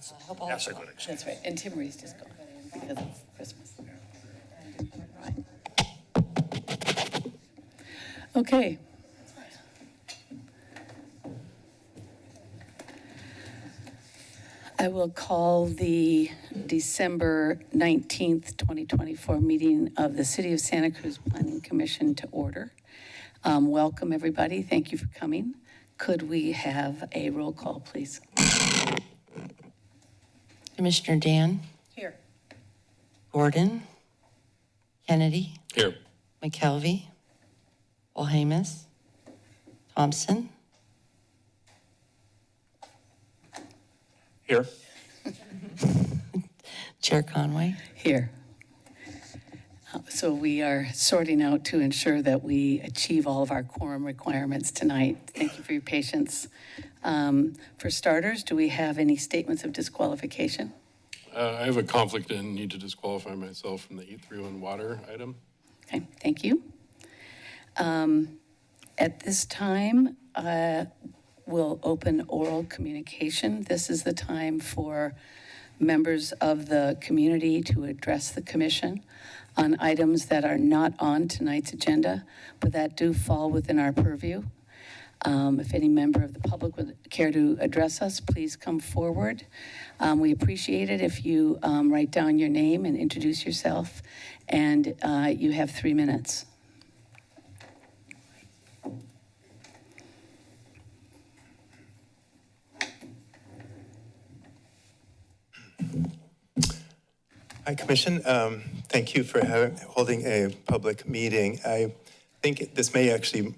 That's a good example. That's right, and Tim Reed's just gone because of Christmas. Right. Okay. I will call the December 19th, 2024 meeting of the City of Santa Cruz Planning Commission to order. Welcome, everybody. Thank you for coming. Could we have a roll call, please? Commissioner Dan? Here. Gordon? Kennedy? Here. McKelvey? Olhamus? Thompson? Here. Chair Conway? Here. So we are sorting out to ensure that we achieve all of our quorum requirements tonight. Thank you for your patience. For starters, do we have any statements of disqualification? I have a conflict and need to disqualify myself from the 831 water item. Okay, thank you. At this time, we'll open oral communication. This is the time for members of the community to address the commission on items that are not on tonight's agenda, but that do fall within our purview. If any member of the public would care to address us, please come forward. We appreciate it if you write down your name and introduce yourself, and you have 3 minutes. Hi, Commission. Thank you for holding a public meeting. I think this may actually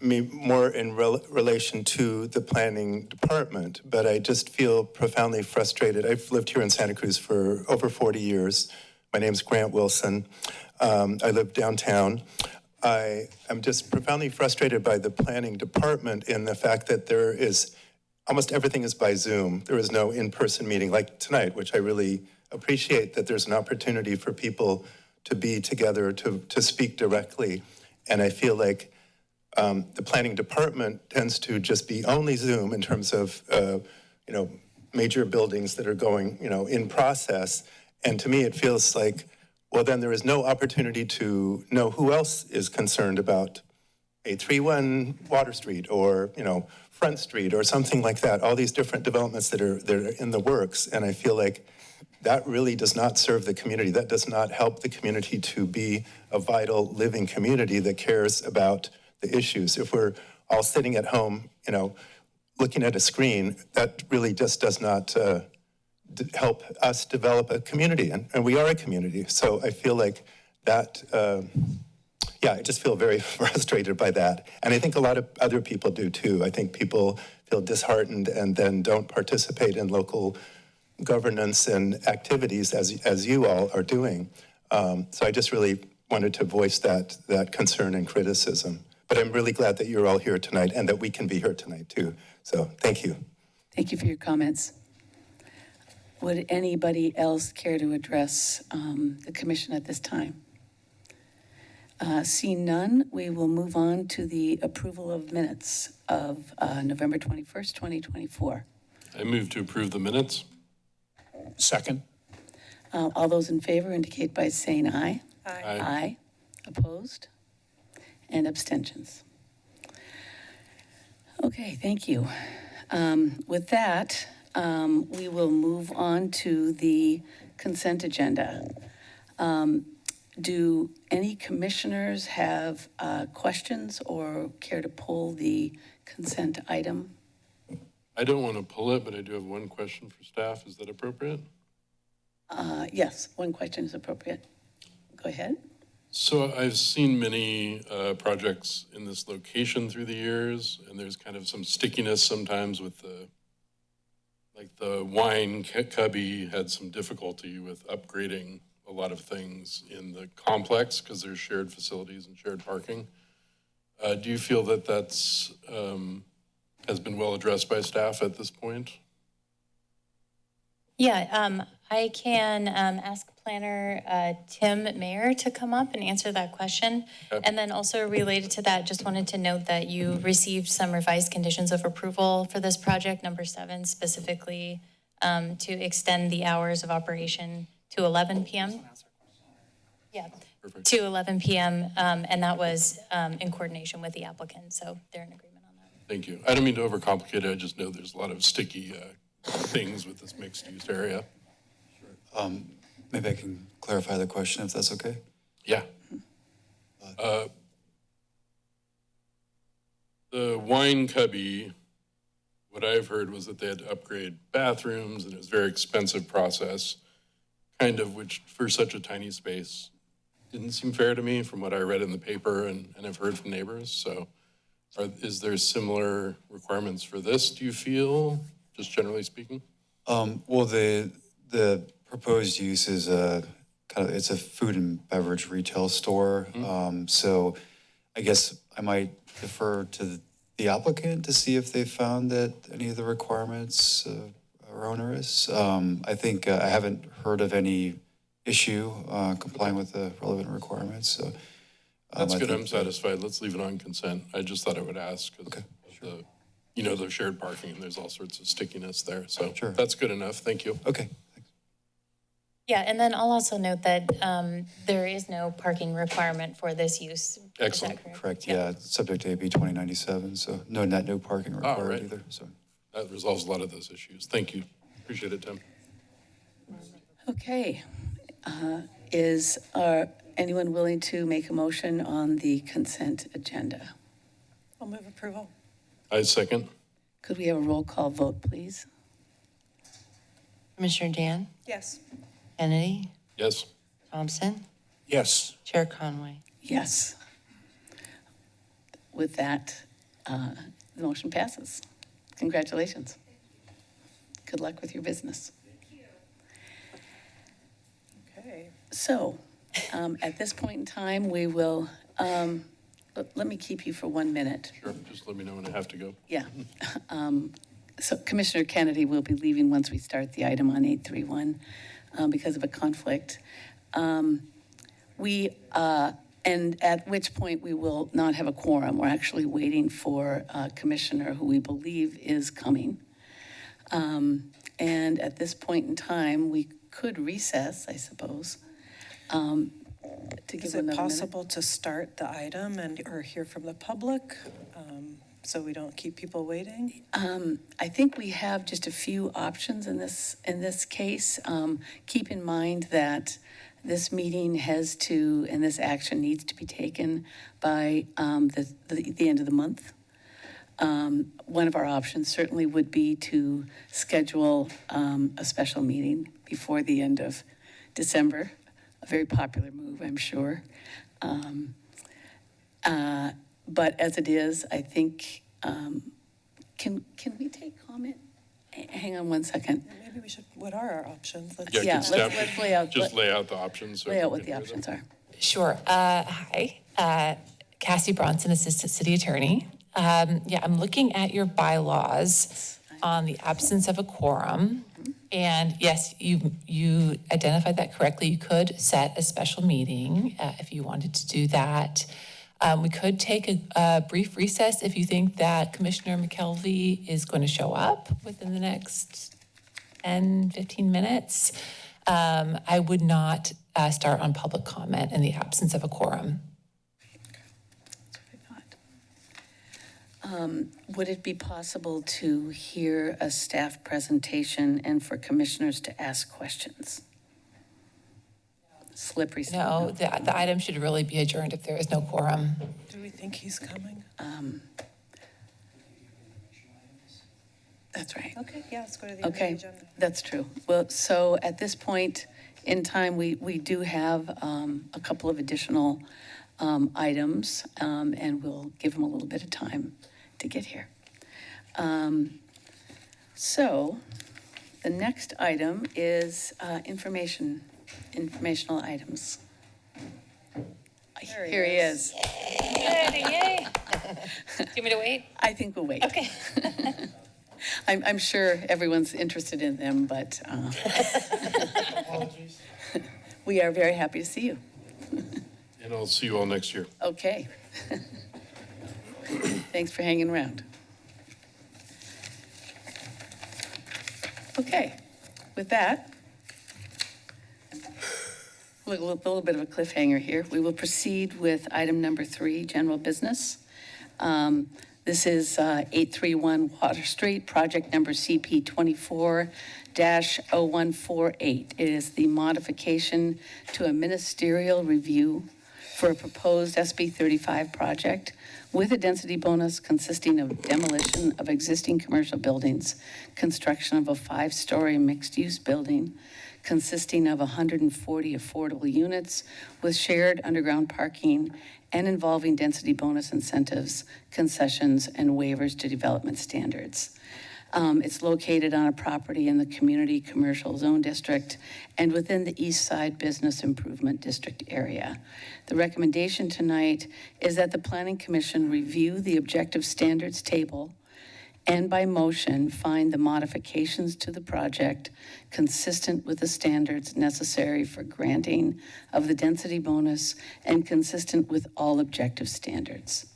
be more in relation to the planning department, but I just feel profoundly frustrated. I've lived here in Santa Cruz for over 40 years. My name's Grant Wilson. I live downtown. I am just profoundly frustrated by the planning department in the fact that there is, almost everything is by Zoom. There is no in-person meeting like tonight, which I really appreciate, that there's an opportunity for people to be together, to speak directly. And I feel like the planning department tends to just be only Zoom in terms of, major buildings that are going, in process. And to me, it feels like, well, then there is no opportunity to know who else is concerned about 831 Water Street or, Front Street or something like that, all these different developments that are in the works. And I feel like that really does not serve the community. That does not help the community to be a vital, living community that cares about the issues. If we're all sitting at home, looking at a screen, that really just does not help us develop a community. And we are a community. So I feel like that, I just feel very frustrated by that. And I think a lot of other people do too. I think people feel disheartened and then don't participate in local governance and activities as you all are doing. So I just really wanted to voice that concern and criticism. But I'm really glad that you're all here tonight and that we can be here tonight too. So thank you. Thank you for your comments. Would anybody else care to address the commission at this time? Seeing none, we will move on to the approval of minutes of November 21st, 2024. I move to approve the minutes. Second. All those in favor indicate by saying aye. Aye. Aye. Opposed? And abstentions. Okay, thank you. With that, we will move on to the consent agenda. Do any commissioners have questions or care to pull the consent item? I don't want to pull it, but I do have one question for staff. Is that appropriate? Yes, one question is appropriate. Go ahead. So I've seen many projects in this location through the years, and there's kind of some stickiness sometimes with the wine cubby had some difficulty with upgrading a lot of things in the complex because there's shared facilities and shared parking. Do you feel that that's has been well addressed by staff at this point? Yeah, I can ask planner Tim Mayer to come up and answer that question. Okay. And then also related to that, just wanted to note that you received some revised conditions of approval for this project, number 7, specifically to extend the hours of operation to 11 p.m. Yeah, Perfect. to 11 p.m. And that was in coordination with the applicant, so they're in agreement on that. Thank you. I don't mean to overcomplicate it. I just know there's a lot of sticky things with this mixed-use area. Maybe I can clarify the question if that's okay. Yeah. The wine cubby, what I've heard was that they had to upgrade bathrooms and it was a very expensive process, kind of, which for such a tiny space didn't seem fair to me from what I read in the paper and I've heard from neighbors. So is there similar requirements for this, do you feel, just generally speaking? Well, the proposed use is it's a food and beverage retail store. So I guess I might defer to the applicant to see if they found that any of the requirements are onerous. I think I haven't heard of any issue complying with the relevant requirements. So That's good. I'm satisfied. Let's leave it on consent. I just thought I would ask because the shared parking, there's all sorts of stickiness there. So Sure. That's good enough. Thank you. Okay. Yeah, and then I'll also note that there is no parking requirement for this use. Excellent. Is that correct? Correct. Yeah. Subject to AB 2097. So no parking required right. either. So. That resolves a lot of those issues. Thank you. Appreciate it, Tim. Okay. Is anyone willing to make a motion on the consent agenda? I'll move approval. I second. Could we have a roll call vote, please? Commissioner Dan, Yes. Kennedy, Yes. Thompson, Yes. Chair Conway. Yes. With that, the motion passes. Congratulations. Good luck with your business. Okay. So, at this point in time, we will, let me keep you for 1 minute. Sure. Just let me know when I have to go. Yeah. So Commissioner Kennedy will be leaving once we start the item on 831 because of a conflict. And at which point we will not have a quorum. We're actually waiting for a commissioner who we believe is coming. And at this point in time, we could recess, I suppose, to give Is another it minute. possible to start the item or hear from the public so we don't keep people waiting? I think we have just a few options in this case. Keep in mind that this meeting has to, and this action needs to be taken by the end of the month. One of our options certainly would be to schedule a special meeting before the end of December. A very popular move, I'm sure. But as it is, I think, can we take comment? Hang on 1 second. Maybe we should, what are our options? Let's Yeah, Yeah, can staff let's lay out, just lay out the options. so lay out we what the can hear them? options are. Sure. Hi, Cassie Bronson, Assistant City Attorney. I'm looking at your bylaws on the absence of a quorum. And yes, you identified that correctly. You could set a special meeting if you wanted to do that. We could take a brief recess if you think that Commissioner McKelvey is going to show up within the next 10, 15 minutes. I would not start on public comment in the absence of a quorum. Would it be possible to hear a staff presentation and for commissioners to ask questions? Slippery slope. No, the item should really be adjourned if there is no quorum. Do we think he's coming? That's right. Okay, yeah, let's go to the end of the Okay, agenda. that's true. Well, so at this point in time, we do have a couple of additional items, and we'll give them a little bit of time to get here. So the next item is informational items. Here he is. Yay. Do you want me to wait? I think we'll wait. Okay. I'm sure everyone's interested in them, but we are very happy to see you. And I'll see you all next year. Okay. Thanks for hanging around. Okay, With that, a little bit of a cliffhanger here. We will proceed with item number 3, general business. This is 831 Water Street, project number CP 24-0148. It is the modification to a ministerial review for a proposed SB 35 project with a density bonus consisting of demolition of existing commercial buildings, construction of a 5-story mixed-use building consisting of 140 affordable units with shared underground parking and involving density bonus incentives, concessions, and waivers to development standards. It's located on a property in the Community Commercial Zone District and within the East Side Business Improvement District area. The recommendation tonight is that the Planning Commission review the objective standards table and by motion find the modifications to the project consistent with the standards necessary for granting of the density bonus and consistent with all objective standards.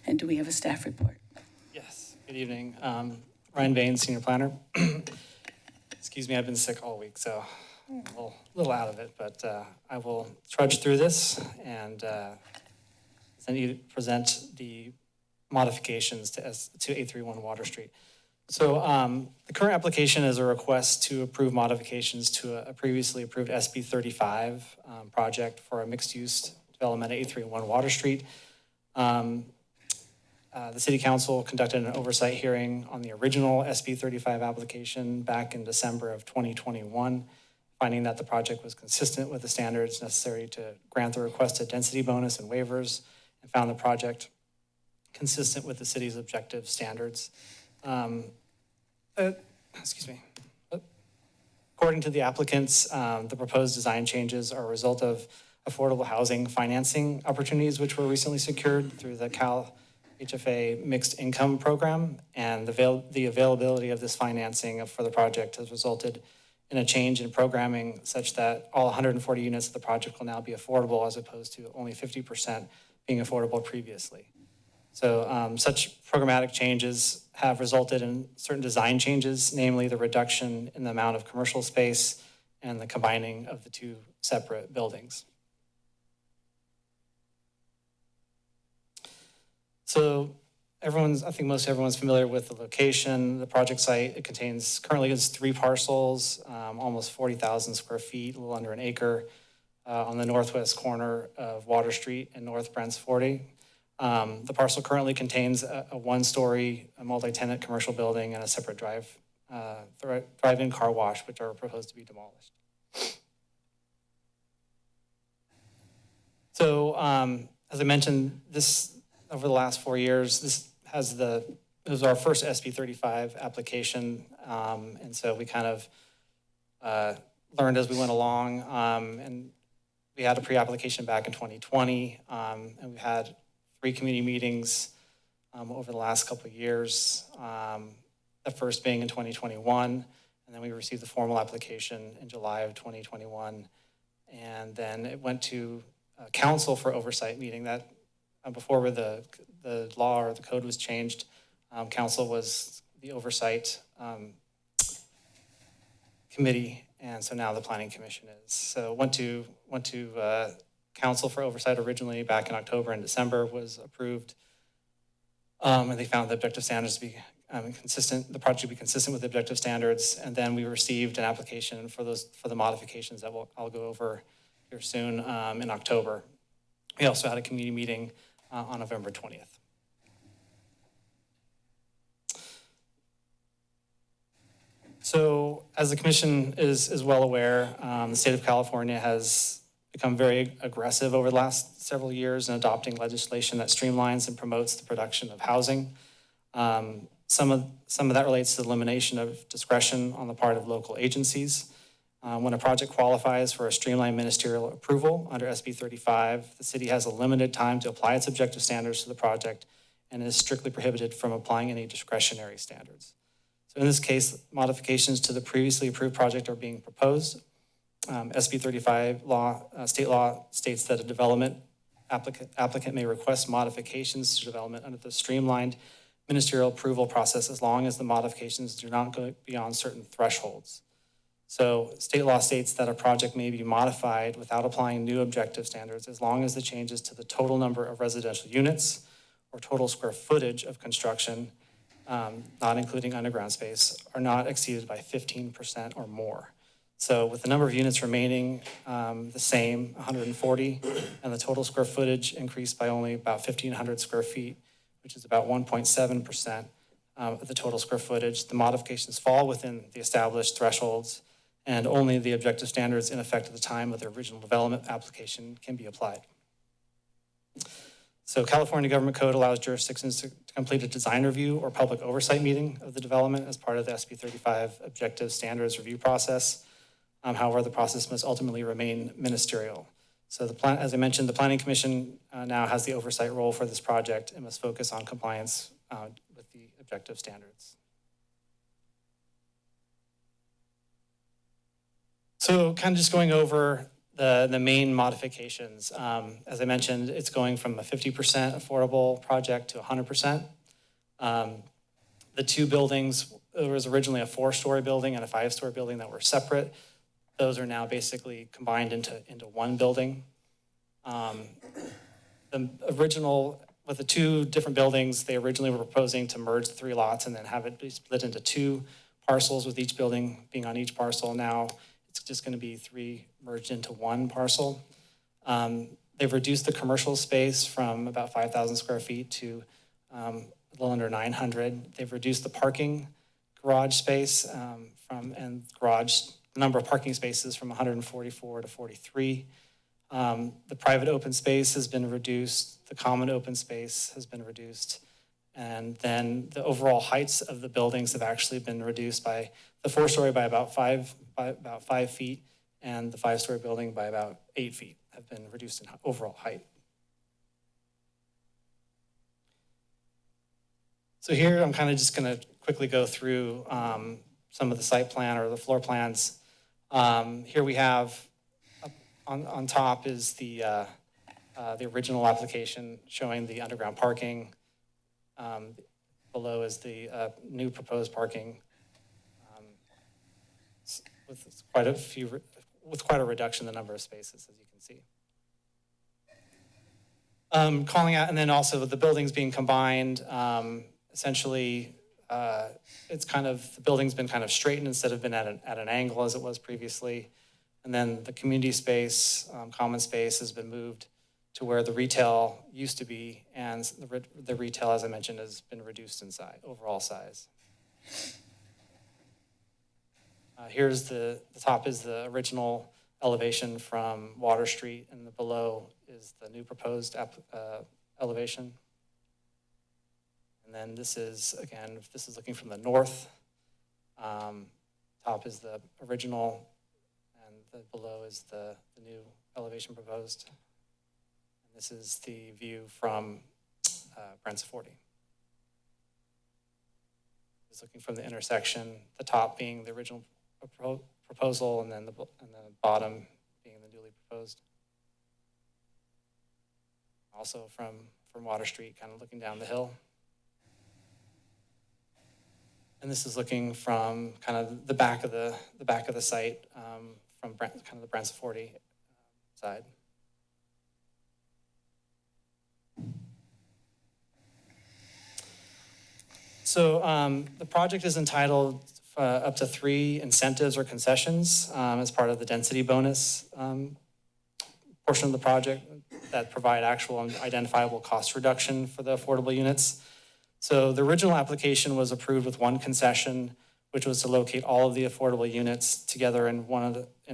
And do we have a staff report? Yes, good evening. Ryan Bain, Senior Planner. Excuse me, I've been sick all week, so I'm a little out of it, but I will trudge through this and then present the modifications to 831 Water Street. So the current application is a request to approve modifications to a previously approved SB 35 project for a mixed-use development at 831 Water Street. The City Council conducted an oversight hearing on the original SB 35 application back in December of 2021, finding that the project was consistent with the standards necessary to grant the requested density bonus and waivers, and found the project consistent with the city's objective standards. Excuse me. According to the applicants, the proposed design changes are a result of affordable housing financing opportunities which were recently secured through the Cal HFA Mixed Income Program, and the availability of this financing for the project has resulted in a change in programming such that all 140 units of the project will now be affordable as opposed to only 50% being affordable previously. So such programmatic changes have resulted in certain design changes, namely the reduction in the amount of commercial space and the combining of the two separate buildings. So I think most everyone's familiar with the location, the project site. It currently has 3 parcels, almost 40,000 square feet, a little under an acre, on the northwest corner of Water Street and North Brents 40. The parcel currently contains a 1-story multi-tenant commercial building and a separate drive-in car wash, which are proposed to be demolished. So as I mentioned, over the last 4 years, this was our first SB 35 application, and so we kind of learned as we went along, and we had a pre-application back in 2020, and we've had 3 community meetings over the last couple of years, the first being in 2021, and then we received the formal application in July of 2021, and then it went to council for oversight meeting. That before the law or the code was changed, council was the oversight committee, and so now the planning commission is. So went to council for oversight originally back in October and December, was approved, and they found the objective standards to be consistent, the project to be consistent with the objective standards, and then we received an application for the modifications that I'll go over here soon in October. We also had a community meeting on November 20th. So as the commission is well aware, the state of California has become very aggressive over the last several years in adopting legislation that streamlines and promotes the production of housing. Some of that relates to the elimination of discretion on the part of local agencies. When a project qualifies for a streamlined ministerial approval under SB 35, the city has a limited time to apply its objective standards to the project and is strictly prohibited from applying any discretionary standards. So in this case, modifications to the previously approved project are being proposed. SB 35 state law states that a development applicant may request modifications to development under the streamlined ministerial approval process as long as the modifications do not go beyond certain thresholds. So state law states that a project may be modified without applying new objective standards as long as the changes to the total number of residential units or total square footage of construction, not including underground space, are not exceeded by 15% or more. So with the number of units remaining the same, 140, and the total square footage increased by only about 1,500 square feet, which is about 1.7% of the total square footage, the modifications fall within the established thresholds, and only the objective standards in effect at the time of the original development application can be applied. So California Government Code allows jurisdictions to complete a design review or public oversight meeting of the development as part of the SB 35 objective standards review process. However, the process must ultimately remain ministerial. So as I mentioned, the Planning Commission now has the oversight role for this project and must focus on compliance with the objective standards. So kind of just going over the main modifications. As I mentioned, it's going from a 50% affordable project to 100%. The two buildings, there was originally a 4-story building and a 5-story building that were separate. Those are now basically combined into one building. The original, with the two different buildings, they originally were proposing to merge the 3 lots and then have it be split into 2 parcels with each building being on each parcel. Now it's just going to be 3 merged into 1 parcel. They've reduced the commercial space from about 5,000 square feet to a little under 900. They've reduced the parking garage space the number of parking spaces from 144 to 43. The private open space has been reduced. The common open space has been reduced. And then the overall heights of the buildings have actually been reduced by the 4-story by about 5 feet, and the 5-story building by about 8 feet have been reduced in overall height. So here I'm kind of just going to quickly go through some of the site plan or the floor plans. Here we have on top is the original application showing the underground parking. Below is the new proposed parking with quite a reduction in the number of spaces, as you can see. Calling out, and then also the buildings being combined. Essentially, it's kind of, the building's been kind of straightened instead of been at an angle as it was previously. And then the community space, common space has been moved to where the retail used to be, and the retail, as I mentioned, has been reduced in size, overall size. Here's the top is the original elevation from Water Street, and the below is the new proposed elevation. And then this is, again, this is looking from the north. Top is the original, and the below is the new elevation proposed. And this is the view from Brent's 40. It's looking from the intersection, the top being the original proposal, and then the bottom being the newly proposed. Also from Water Street, kind of looking down the hill. And this is looking from kind of the back of the site, from kind of the Brent's 40 side. So the project is entitled up to 3 incentives or concessions as part of the density bonus portion of the project that provide actual and identifiable cost reduction for the affordable units. So the original application was approved with 1 concession, which was to locate all of the affordable units together in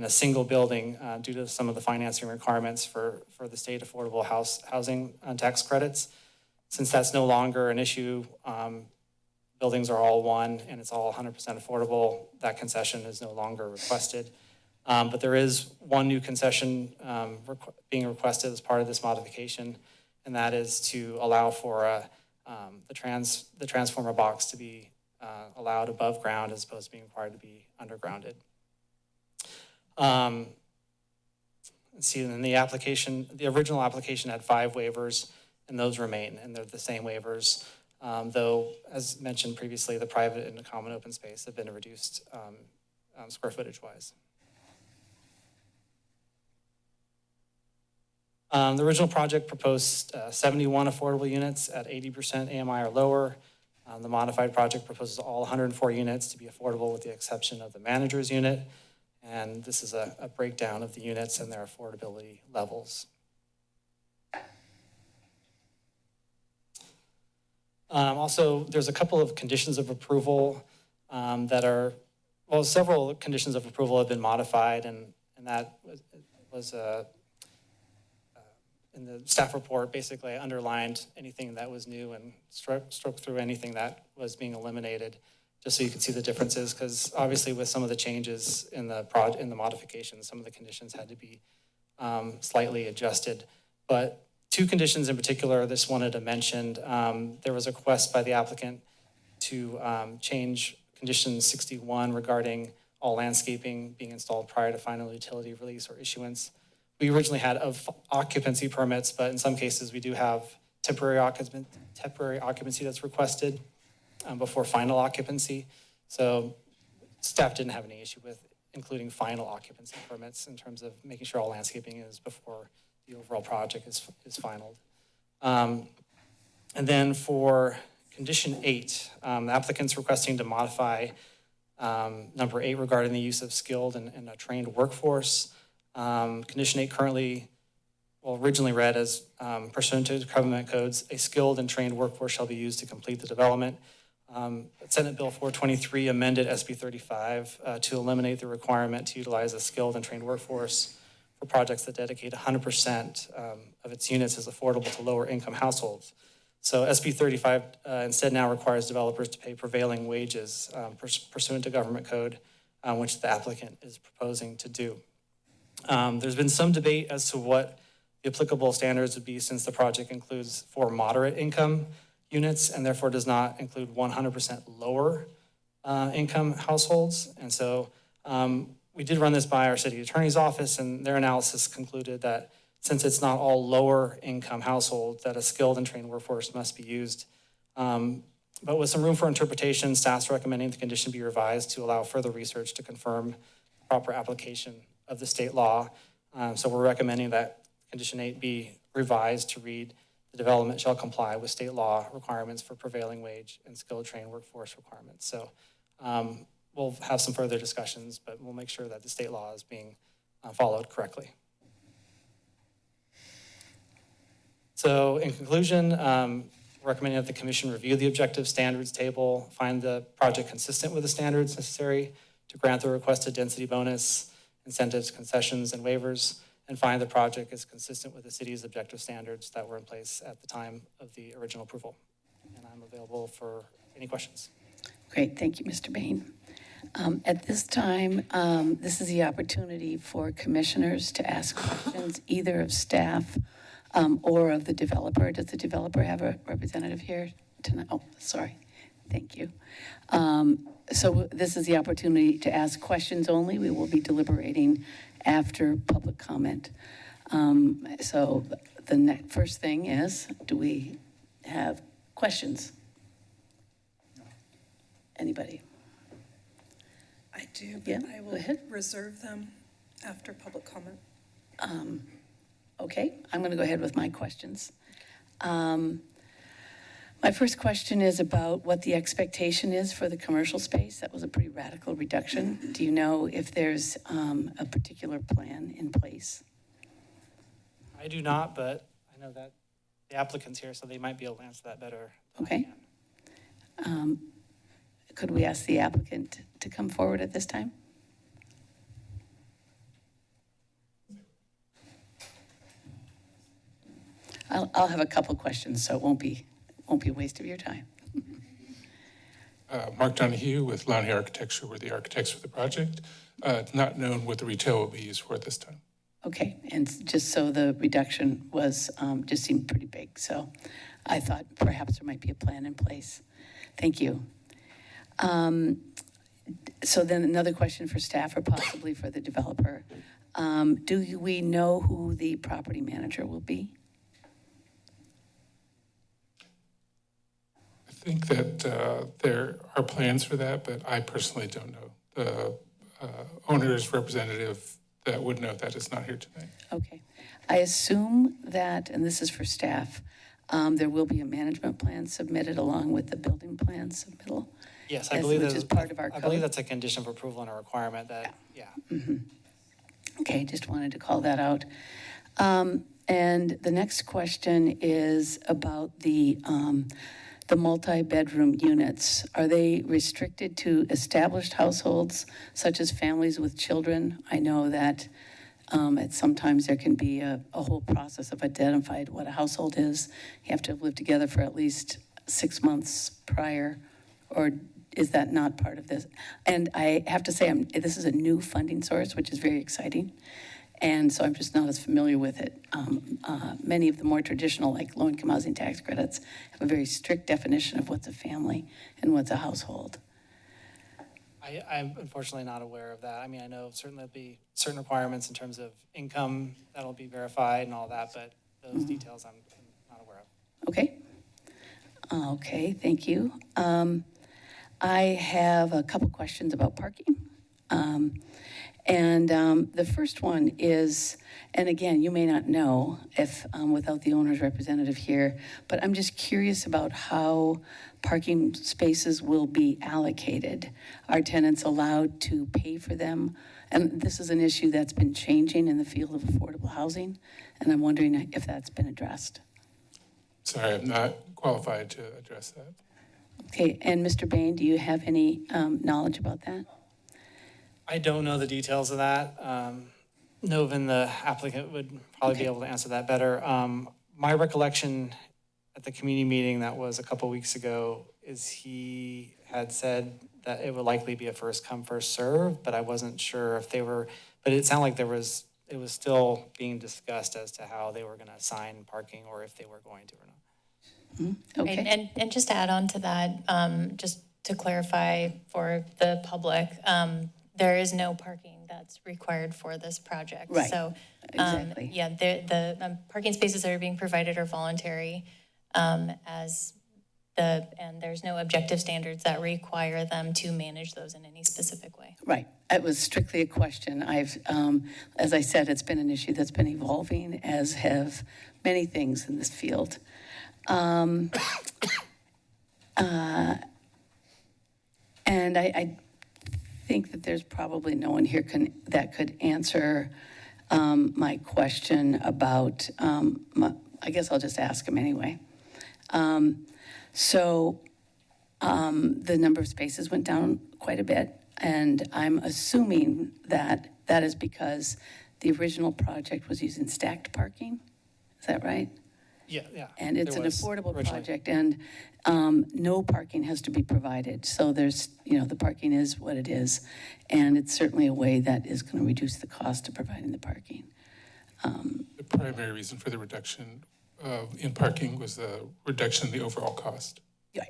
a single building due to some of the financing requirements for the state affordable housing tax credits. Since that's no longer an issue, buildings are all one and it's all 100% affordable, that concession is no longer requested. But there is one new concession being requested as part of this modification, and that is to allow for the transformer box to be allowed above ground as opposed to being required to be undergrounded. Let's see, and then the original application had 5 waivers, and those remain, and they're the same waivers. Though, as mentioned previously, the private and the common open space have been reduced square footage wise. The original project proposed 71 affordable units at 80% AMI or lower. The modified project proposes all 104 units to be affordable with the exception of the manager's unit. And this is a breakdown of the units and their affordability levels. Also, there's a couple of conditions of approval that are, well, several conditions of approval have been modified, and that was in the staff report. Basically, I underlined anything that was new and stroked through anything that was being eliminated, just so you could see the differences, because obviously with some of the changes in the modifications, some of the conditions had to be slightly adjusted. But two conditions in particular, this wanted to mention, there was a request by the applicant to change condition 61 regarding all landscaping being installed prior to final utility release or issuance. We originally had occupancy permits, but in some cases we do have temporary occupancy that's requested before final occupancy. So staff didn't have any issue with including final occupancy permits in terms of making sure all landscaping is before the overall project is finalized. And then for condition 8, the applicant's requesting to modify number 8 regarding the use of skilled and a trained workforce. Condition 8 currently, originally read as pursuant to government codes, a skilled and trained workforce shall be used to complete the development. Senate Bill 423 amended SB 35 to eliminate the requirement to utilize a skilled and trained workforce for projects that dedicate 100% of its units as affordable to lower income households. So SB 35 instead now requires developers to pay prevailing wages pursuant to government code, which the applicant is proposing to do. There's been some debate as to what the applicable standards would be, since the project includes 4 moderate income units and therefore does not include 100% lower income households. And so we did run this by our city attorney's office, and their analysis concluded that since it's not all lower income households, that a skilled and trained workforce must be used. But with some room for interpretation, staff's recommending the condition be revised to allow further research to confirm the proper application of the state law. So we're recommending that condition 8 be revised to read, the development shall comply with state law requirements for prevailing wage and skilled trained workforce requirements. So we'll have some further discussions, but we'll make sure that the state law is being followed correctly. So in conclusion, recommending that the commission review the objective standards table, find the project consistent with the standards necessary to grant the requested density bonus, incentives, concessions, and waivers, and find the project is consistent with the city's objective standards that were in place at the time of the original approval. And I'm available for any questions. Great, thank you, Mr. Bain. At this time, this is the opportunity for commissioners to ask questions, either of staff or of the developer. Does the developer have a representative here tonight? Oh, sorry. Thank you. So this is the opportunity to ask questions only. We will be deliberating after public comment. So the first thing is, do we have questions? Anybody? I do, but Yeah, I go will ahead. reserve them after public comment. Okay, I'm going to go ahead with my questions. My first question is about what the expectation is for the commercial space. That was a pretty radical reduction. Do you know if there's a particular plan in place? I do not, but I know that the applicant's here, so they might be able to answer that better than I Okay. can. Could we ask the applicant to come forward at this time? I'll have a couple questions, so it won't be a waste of your time. Mark Donahue with Lowney Architecture, we're the architects for the project. It's not known what the retail will be used for at this time. Okay, and just so the reduction was, just seemed pretty big, so I thought perhaps there might be a plan in place. Thank you. So then another question for staff or possibly for the developer. Do we know who the property manager will be? I think that there are plans for that, but I personally don't know. owner's representative that would know that is not here tonight. Okay. I assume that, and this is for staff, there will be a management plan submitted along with the building plan submittal? Yes, I As- believe which that is part of our I believe code? that's a condition of approval and a requirement that, yeah. Okay, just wanted to call that out. And the next question is about the multi-bedroom units. Are they restricted to established households, such as families with children? I know that sometimes there can be a whole process of identifying what a household is. You have to have lived together for at least 6 months prior, or is that not part of this? And I have to say, this is a new funding source, which is very exciting. And so I'm just not as familiar with it. Many of the more traditional, like low-income housing tax credits, have a very strict definition of what's a family and what's a household. I'm unfortunately not aware of that. I mean, I know certainly there'll be certain requirements in terms of income that'll be verified and all that, but those details I'm not aware of. Okay? Okay, thank you. I have a couple questions about parking. The first one is, and again, you may not know if, without the owner's representative here, but I'm just curious about how parking spaces will be allocated. Are tenants allowed to pay for them? And this is an issue that's been changing in the field of affordable housing, and I'm wondering if that's been addressed. Sorry, I'm not qualified to address that. Okay, and Mr. Bain, do you have any knowledge about that? I don't know the details of that. Novin, the applicant, would probably be Okay. able to answer that better. My recollection at the community meeting that was a couple weeks ago is he had said that it would likely be a first come, first serve, but I wasn't sure if they were, but it sounded like it was still being discussed as to how they were going to assign parking or if they were going to or not. Okay. And just to add on to that, just to clarify for the public, there is no parking that's required for this project. Right, So, exactly. yeah, the parking spaces that are being provided are voluntary, and there's no objective standards that require them to manage those in any specific way. Right. It was strictly a question. As I said, it's been an issue that's been evolving, as have many things in this field. And I think that there's probably no one here that could answer my question about, I guess I'll just ask him anyway. So the number of spaces went down quite a bit, and I'm assuming that that is because the original project was using stacked parking. Is that right? Yeah. And it's there an was affordable originally. project, and no parking has to be provided. So there's, the parking is what it is, and it's certainly a way that is going to reduce the cost of providing the parking. The primary reason for the reduction in parking was the reduction in the overall cost. Yeah,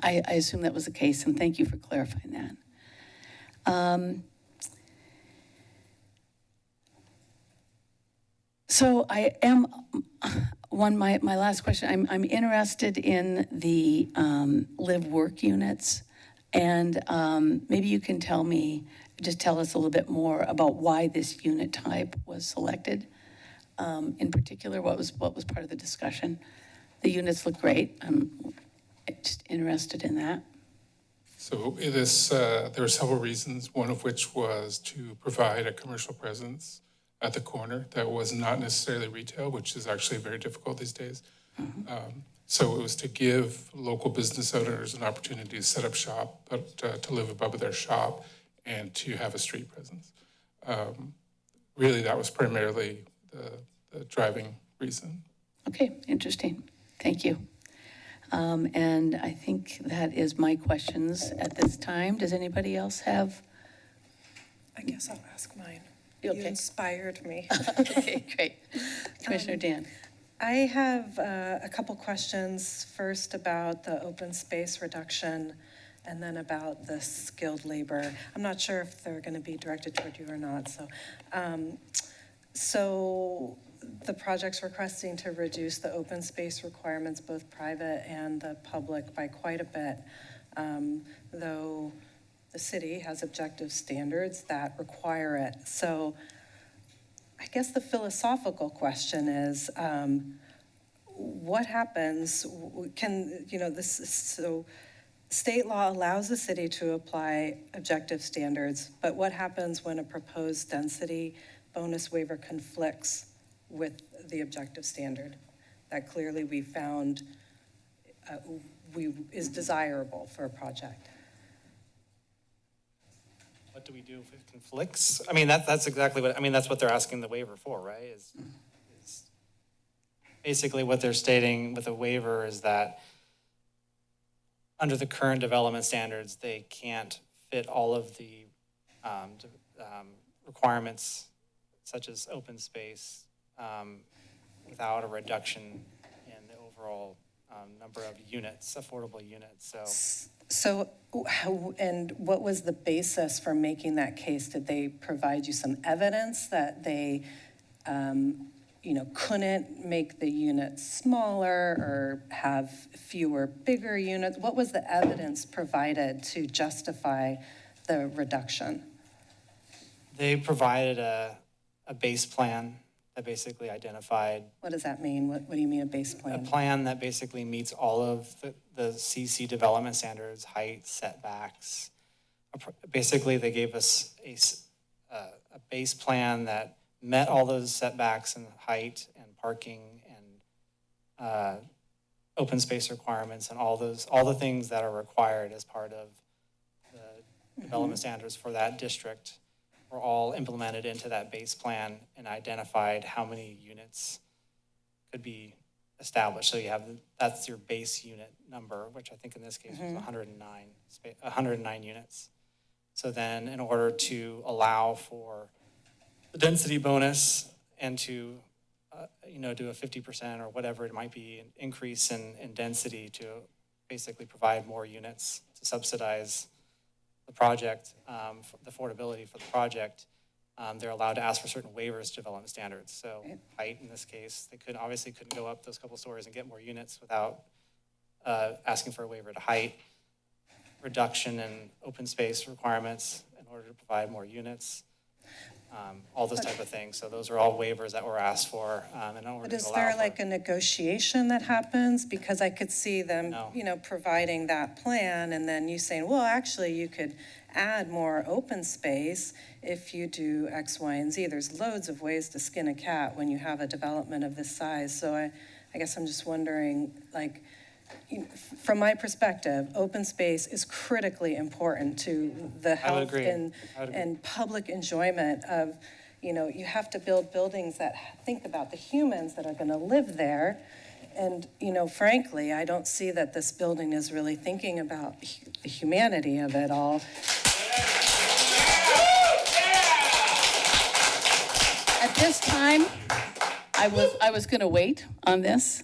I assume that was the case, and thank you for clarifying that. So I am, my last question, I'm interested in the live-work units, and maybe you can just tell us a little bit more about why this unit type was selected. In particular, what was part of the discussion? The units look great. I'm just interested in that. So there were several reasons, one of which was to provide a commercial presence at the corner that was not necessarily retail, which is actually very difficult these days. So it was to give local business owners an opportunity to set up shop, but to live above their shop and to have a street presence. Really, that was primarily the driving reason. Okay, interesting. Thank you. And I think that is my questions at this time. Does anybody else have? I guess I'll ask mine. You You okay? inspired me. Okay, great. Commissioner Dan. I have a couple questions, first about the open space reduction and then about the skilled labor. I'm not sure if they're going to be directed toward you or not. So the project's requesting to reduce the open space requirements, both private and the public, by quite a bit, though the city has objective standards that require it. So I guess the philosophical question is, what happens, so state law allows the city to apply objective standards, but what happens when a proposed density bonus waiver conflicts with the objective standard that clearly we found is desirable for a project? What do we do if it conflicts? I mean, that's exactly what, I mean, that's what they're asking the waiver for, right? Is basically what they're stating with a waiver is that under the current development standards, they can't fit all of the requirements such as open space without a reduction in the overall number of units, affordable units, so. So, and what was the basis for making that case? Did they provide you some evidence that they, couldn't make the units smaller or have fewer bigger units? What was the evidence provided to justify the reduction? They provided a base plan that basically identified. What does that mean? What do you mean a base plan? A plan that basically meets all of the CC development standards, height, setbacks. Basically, they gave us a base plan that met all those setbacks and height and parking and open space requirements and all the things that are required as part of the development standards for that district were all implemented into that base plan and identified how many units could be established. So you have, that's your base unit number, which I think in this case was 109 units. So then in order to allow for the density bonus and to, do a 50% or whatever it might be, an increase in density to basically provide more units to subsidize the project, the affordability for the project, they're allowed to ask for certain waivers to development standards. So height in this case, they obviously couldn't go up those couple stories and get more units without asking for a waiver to height, reduction in open space requirements in order to provide more units, all those type of things. So those are all waivers that were asked for in order But to is allow there for. like a negotiation that happens? Because I could see them, No. providing that plan and then you saying, well, actually you could add more open space if you do X, Y, and Z. There's loads of ways to skin a cat when you have a development of this size. So I guess I'm just wondering, like, from my perspective, open space is critically important to the health and public enjoyment of, you have to build buildings that think about the humans that are going to live there. And, frankly, I don't see that this building is really thinking about the humanity of it all. At this time, I was going to wait on this.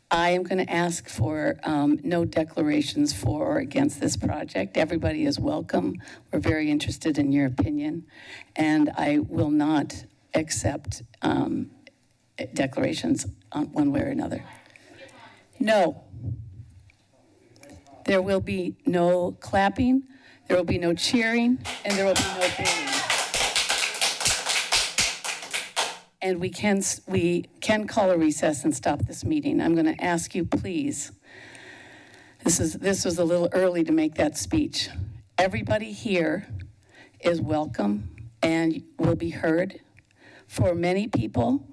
I am going to ask for no declarations for or against this project. Everybody is welcome. We're very interested in your opinion. And I will not accept declarations on one way or another. No. There will be no clapping, there will be no cheering, and there will be no booing. And we can call a recess and stop this meeting. I'm going to ask you, please, this was a little early to make that speech. Everybody here is welcome and will be heard. For many people,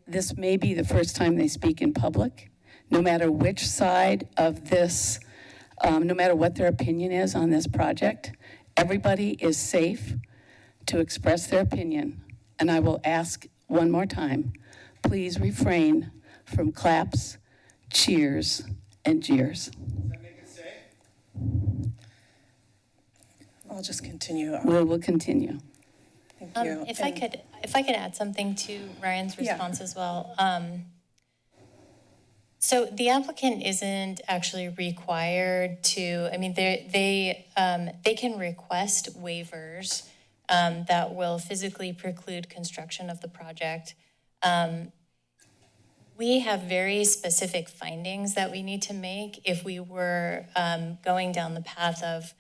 this may be the first time they speak in public, no matter which side of this, no matter what their opinion is on this project. Everybody is safe to express their opinion. And I will ask one more time, please refrain from claps, cheers, and jeers. Does that make it safe? I'll just continue. We'll continue. Thank you. If I could add something to Ryan's response as well. So the applicant isn't actually required to, I mean, they can request waivers that will physically preclude construction of the project. We have very specific findings that we need to make if we were going down the path of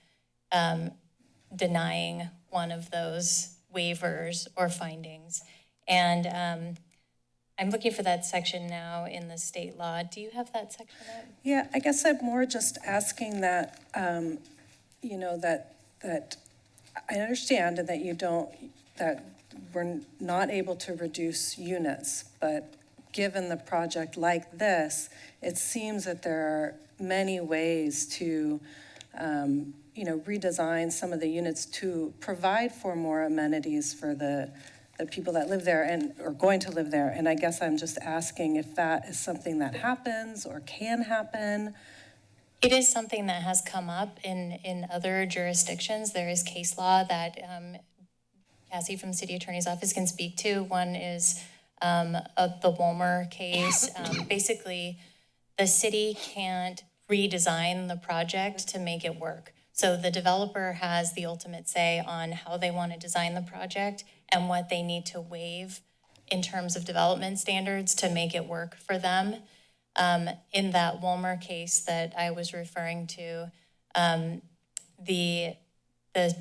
denying one of those waivers or findings. And I'm looking for that section now in the state law. Do you have that section up? Yeah, I guess I'm more just asking that, you know, that I understand and that you don't, that we're not able to reduce units, but given the project like this, it seems that there are many ways to, you know, redesign some of the units to provide for more amenities for the people that live there and are going to live there. And I guess I'm just asking if that is something that happens or can happen. It is something that has come up in other jurisdictions. There is case law that Cassie from City Attorney's Office can speak to. One is the Wolmer case. Basically, the city can't redesign the project to make it work. So the developer has the ultimate say on how they want to design the project and what they need to waive in terms of development standards to make it work for them. In that Wolmer case that I was referring to, the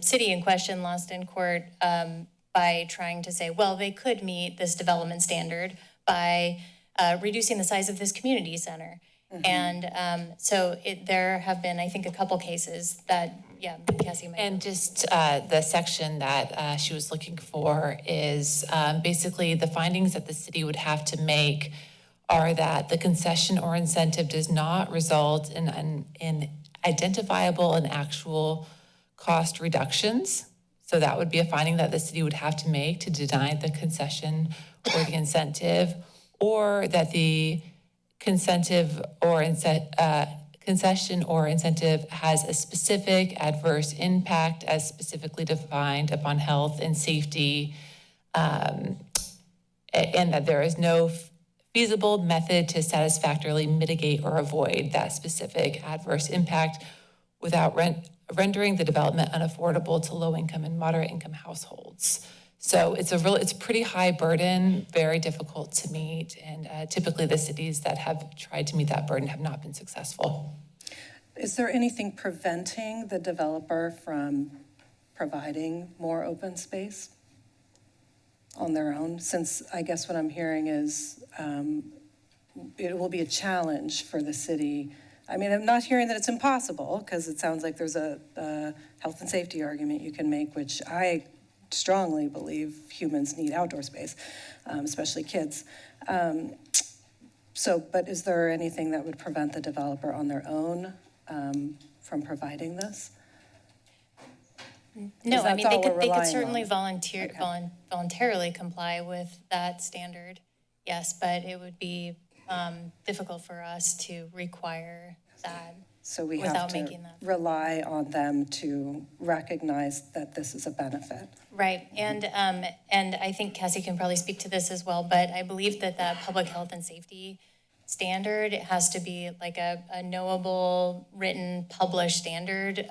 city in question lost in court by trying to say, well, they could meet this development standard by reducing the size of this community center. And so there have been, I think, a couple cases that, yeah, Cassie might. And just the section that she was looking for is basically the findings that the city would have to make are that the concession or incentive does not result in identifiable and actual cost reductions. So that would be a finding that the city would have to make to deny the concession or the incentive, or that the concession or incentive has a specific adverse impact as specifically defined upon health and safety, and that there is no feasible method to satisfactorily mitigate or avoid that specific adverse impact without rendering the development unaffordable to low-income and moderate-income households. So it's a pretty high burden, very difficult to meet, and typically the cities that have tried to meet that burden have not been successful. Is there anything preventing the developer from providing more open space on their own? Since I guess what I'm hearing is it will be a challenge for the city. I mean, I'm not hearing that it's impossible, because it sounds like there's a health and safety argument you can make, which I strongly believe humans need outdoor space, especially kids. But is there anything that would prevent the developer on their own from providing this? No, I mean, they could relying certainly on. voluntarily comply with that standard, yes, but it would be difficult for us to require that So we have without to making that. rely on them to recognize that this is a benefit. Right, and I think Cassie can probably speak to this as well, but I believe that that public health and safety standard, it has to be like a knowable, written, published standard.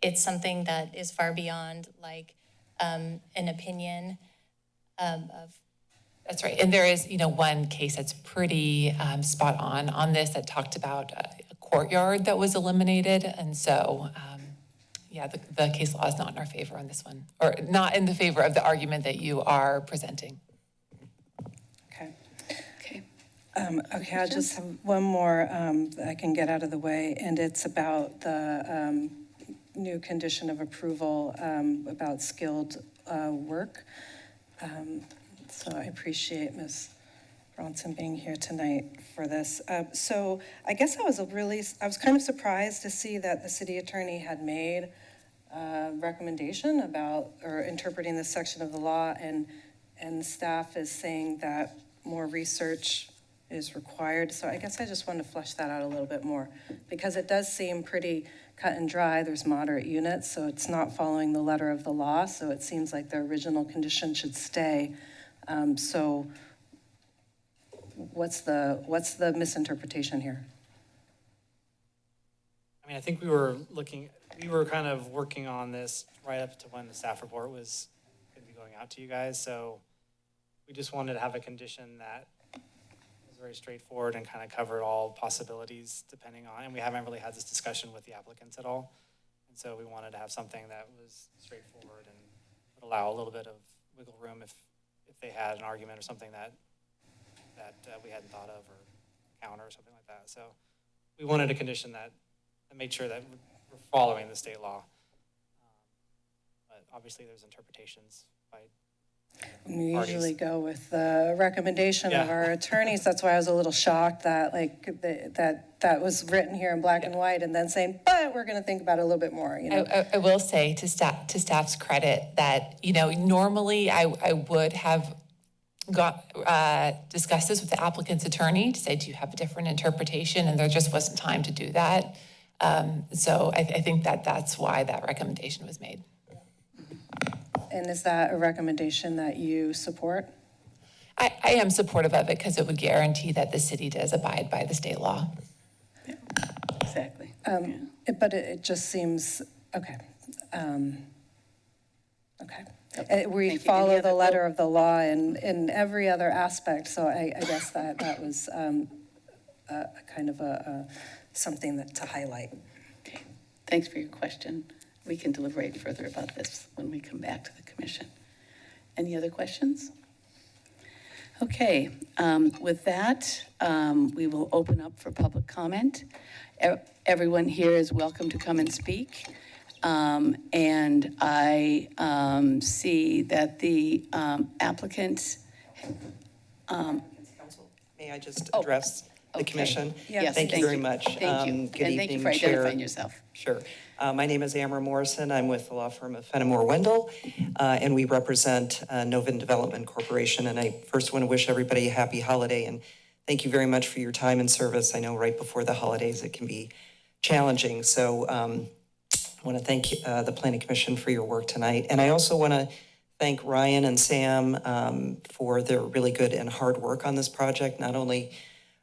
It's something that is far beyond like an opinion of. That's right, and there is, one case that's pretty spot on this that talked about a courtyard that was eliminated, and so, the case law is not in our favor on this one, or not in the favor of the argument that you are presenting. Okay. Okay. Okay, I just have one more that I can get out of the way, and it's about the new condition of approval about skilled work. So I appreciate Ms. Bronson being here tonight for this. So I guess I was kind of surprised to see that the city attorney had made a recommendation about, or interpreting this section of the law, and staff is saying that more research is required. So I guess I just want to flesh that out a little bit more, because it does seem pretty cut and dry. There's moderate units, so it's not following the letter of the law. So it seems like the original condition should stay. So what's the misinterpretation here? I mean, I think we were kind of working on this right up to when the staff report was going to be going out to you guys. So we just wanted to have a condition that was very straightforward and kind of covered all possibilities depending on, and we haven't really had this discussion with the applicants at all. And So we wanted to have something that was straightforward and would allow a little bit of wiggle room if they had an argument or something that we hadn't thought of, or counter or something like that. So we wanted a condition that made sure that we're following the state law. But obviously there's interpretations by We parties. usually go with the recommendation of Yeah. our attorneys. That's why I was a little shocked that that was written here in black and white, and then saying, but we're going to think about it a little bit more, you know? I will say to staff's credit that, normally I would have discussed this with the applicant's attorney to say, do you have a different interpretation? And there just wasn't time to do that. So I think that's why that recommendation was made. And is that a recommendation that you support? I am supportive of it because it would guarantee that the city does abide by the state law. Exactly. But it just seems, okay. Okay. We Thank you. Any follow the other- letter of the law in every other aspect, so I guess that was a kind of something to highlight. Okay. Thanks for your question. We can deliberate further about this when we come back to the commission. Any other questions? Okay, with that, we will open up for public comment. Everyone here is welcome to come and speak. And I see that the applicant. May I just address the okay. commission? Yes, Thank you very much. Thank you. Good And thank you evening, for Chair. identifying yourself. Sure. My name is Amber Morrison. I'm with the law firm of Fenimore Wendell, and we represent Novin Development Corporation. And I first want to wish everybody a happy holiday, and thank you very much for your time and service. I know right before the holidays it can be challenging. So I want to thank the Planning Commission for your work tonight. And I also want to thank Ryan and Sam for their really good and hard work on this project, not only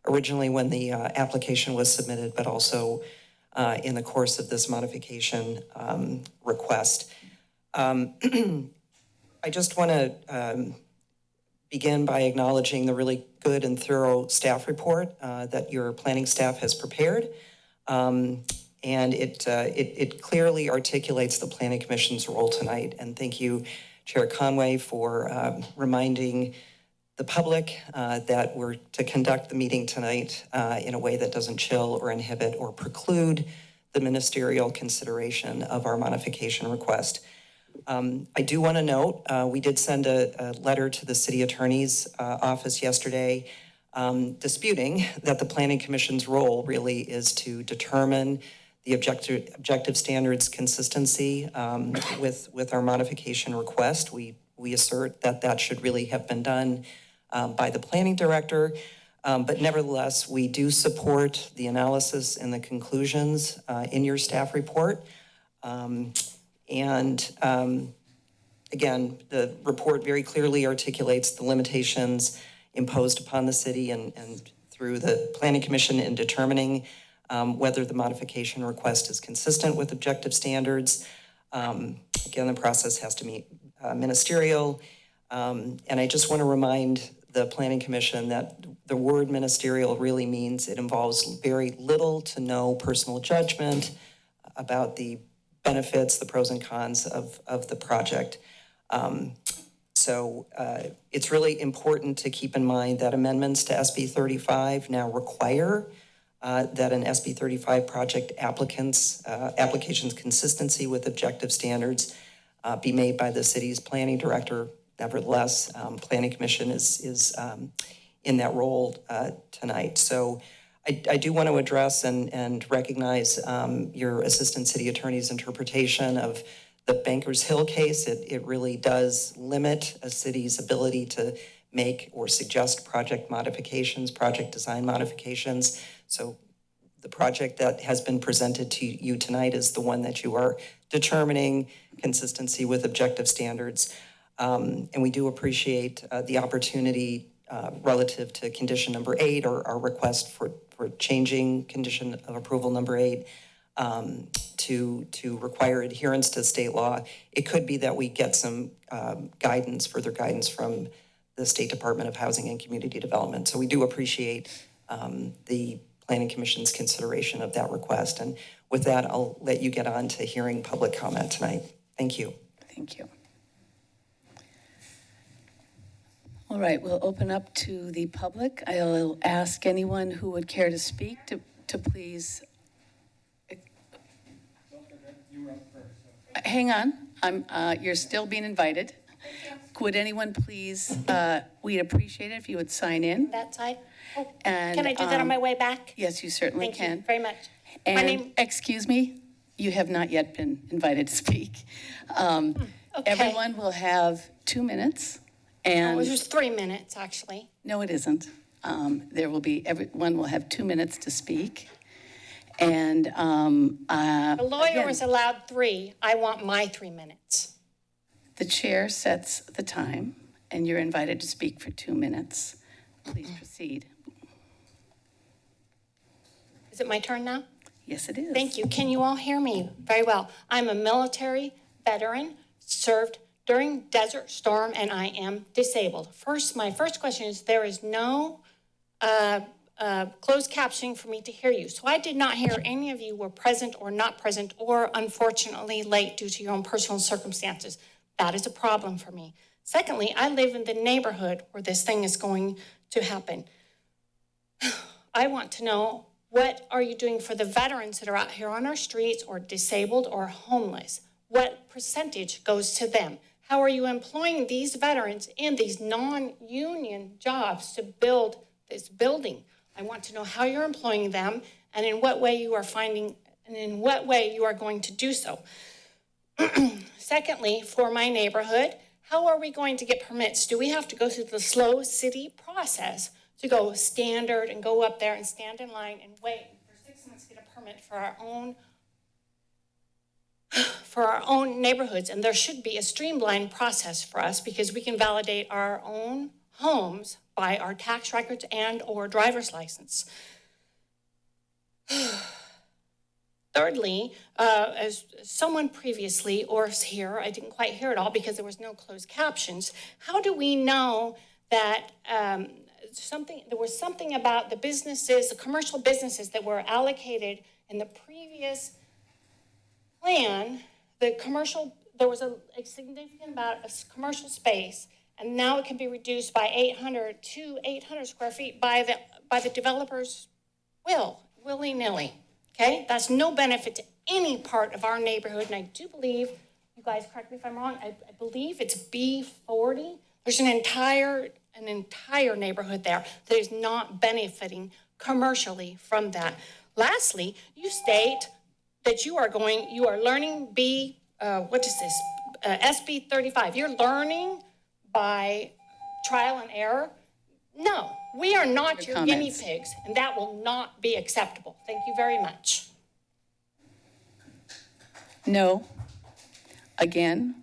originally when the application was submitted, but also in the course of this modification request. I just want to begin by acknowledging the really good and thorough staff report that your planning staff has prepared. And it clearly articulates the Planning Commission's role tonight. And thank you, Chair Conway, for reminding the public that we're to conduct the meeting tonight in a way that doesn't chill or inhibit or preclude the ministerial consideration of our modification request. I do want to note, we did send a letter to the city attorney's office yesterday disputing that the Planning Commission's role really is to determine the objective standards consistency with our modification request. We assert that that should really have been done by the planning director, but nevertheless, we do support the analysis and the conclusions in your staff report. Again, the report very clearly articulates the limitations imposed upon the city and through the Planning Commission in determining whether the modification request is consistent with objective standards. Again, the process has to meet ministerial. And I just want to remind the Planning Commission that the word ministerial really means it involves very little to no personal judgment about the benefits, the pros and cons of the project. So it's really important to keep in mind that amendments to SB 35 now require that an SB 35 project application's consistency with objective standards be made by the city's planning director. Nevertheless, Planning Commission is in that role tonight. So I do want to address and recognize your Assistant City Attorney's interpretation of the Bankers Hill case. It really does limit a city's ability to make or suggest project modifications, project design modifications. So the project that has been presented to you tonight is the one that you are determining consistency with objective standards. And we do appreciate the opportunity relative to condition number 8 or our request for changing condition of approval number 8 to require adherence to state law. It could be that we get some further guidance from the State Department of Housing and Community Development. So we do appreciate the Planning Commission's consideration of that request. And With that, I'll let you get on to hearing public comment tonight. Thank you. Thank you. All right, we'll open up to the public. I'll ask anyone who would care to speak to please. Hang on, you're still being invited. Would anyone please, we'd appreciate it if you would sign in. That side? Oh, And, can I do that on my way back? Yes, you certainly Thank can. you very much. My And, name, excuse me, you have not yet been invited to speak. okay. Everyone will have 2 minutes, Oh, and, it was 3 minutes, actually. no, it isn't. There will be, everyone will have 2 minutes to speak. And, The lawyer again, was allowed 3. I want my 3 minutes. the chair sets the time, and you're invited to speak for 2 minutes. Please proceed. Is it my turn now? Yes, it is. Thank you. Can you all hear me very well? I'm a military veteran, served during Desert Storm, and I am disabled. My first question is, there is no closed captioning for me to hear you. So I did not hear any of you were present or not present or unfortunately late due to your own personal circumstances. That is a problem for me. Secondly, I live in the neighborhood where this thing is going to happen. I want to know, what are you doing for the veterans that are out here on our streets or disabled or homeless? What percentage goes to them? How are you employing these veterans in these non-union jobs to build this building? I want to know how you're employing them and in what way you are finding, and in what way you are going to do so. Secondly, for my neighborhood, how are we going to get permits? Do we have to go through the slow city process to go standard and go up there and stand in line and wait for 6 months to get a permit for our own neighborhoods? And there should be a streamlined process for us, because we can validate our own homes by our tax records and or driver's license. Thirdly, as someone previously, or here, I didn't quite hear it all because there was no closed captions. How do we know that there was something about the businesses, the commercial businesses that were allocated in the previous plan, there was a significant amount of commercial space, and now it can be reduced by 800 to 800 square feet by the developer's willy-nilly. Okay, that's no benefit to any part of our neighborhood, and I do believe, you guys correct me if I'm wrong, I believe it's B40. There's an entire neighborhood there that is not benefiting commercially from that. Lastly, you state that you are learning SB 35. You're learning by trial and error. No, we are not your guinea pigs, and that will not be acceptable. Thank you very much. No. Again,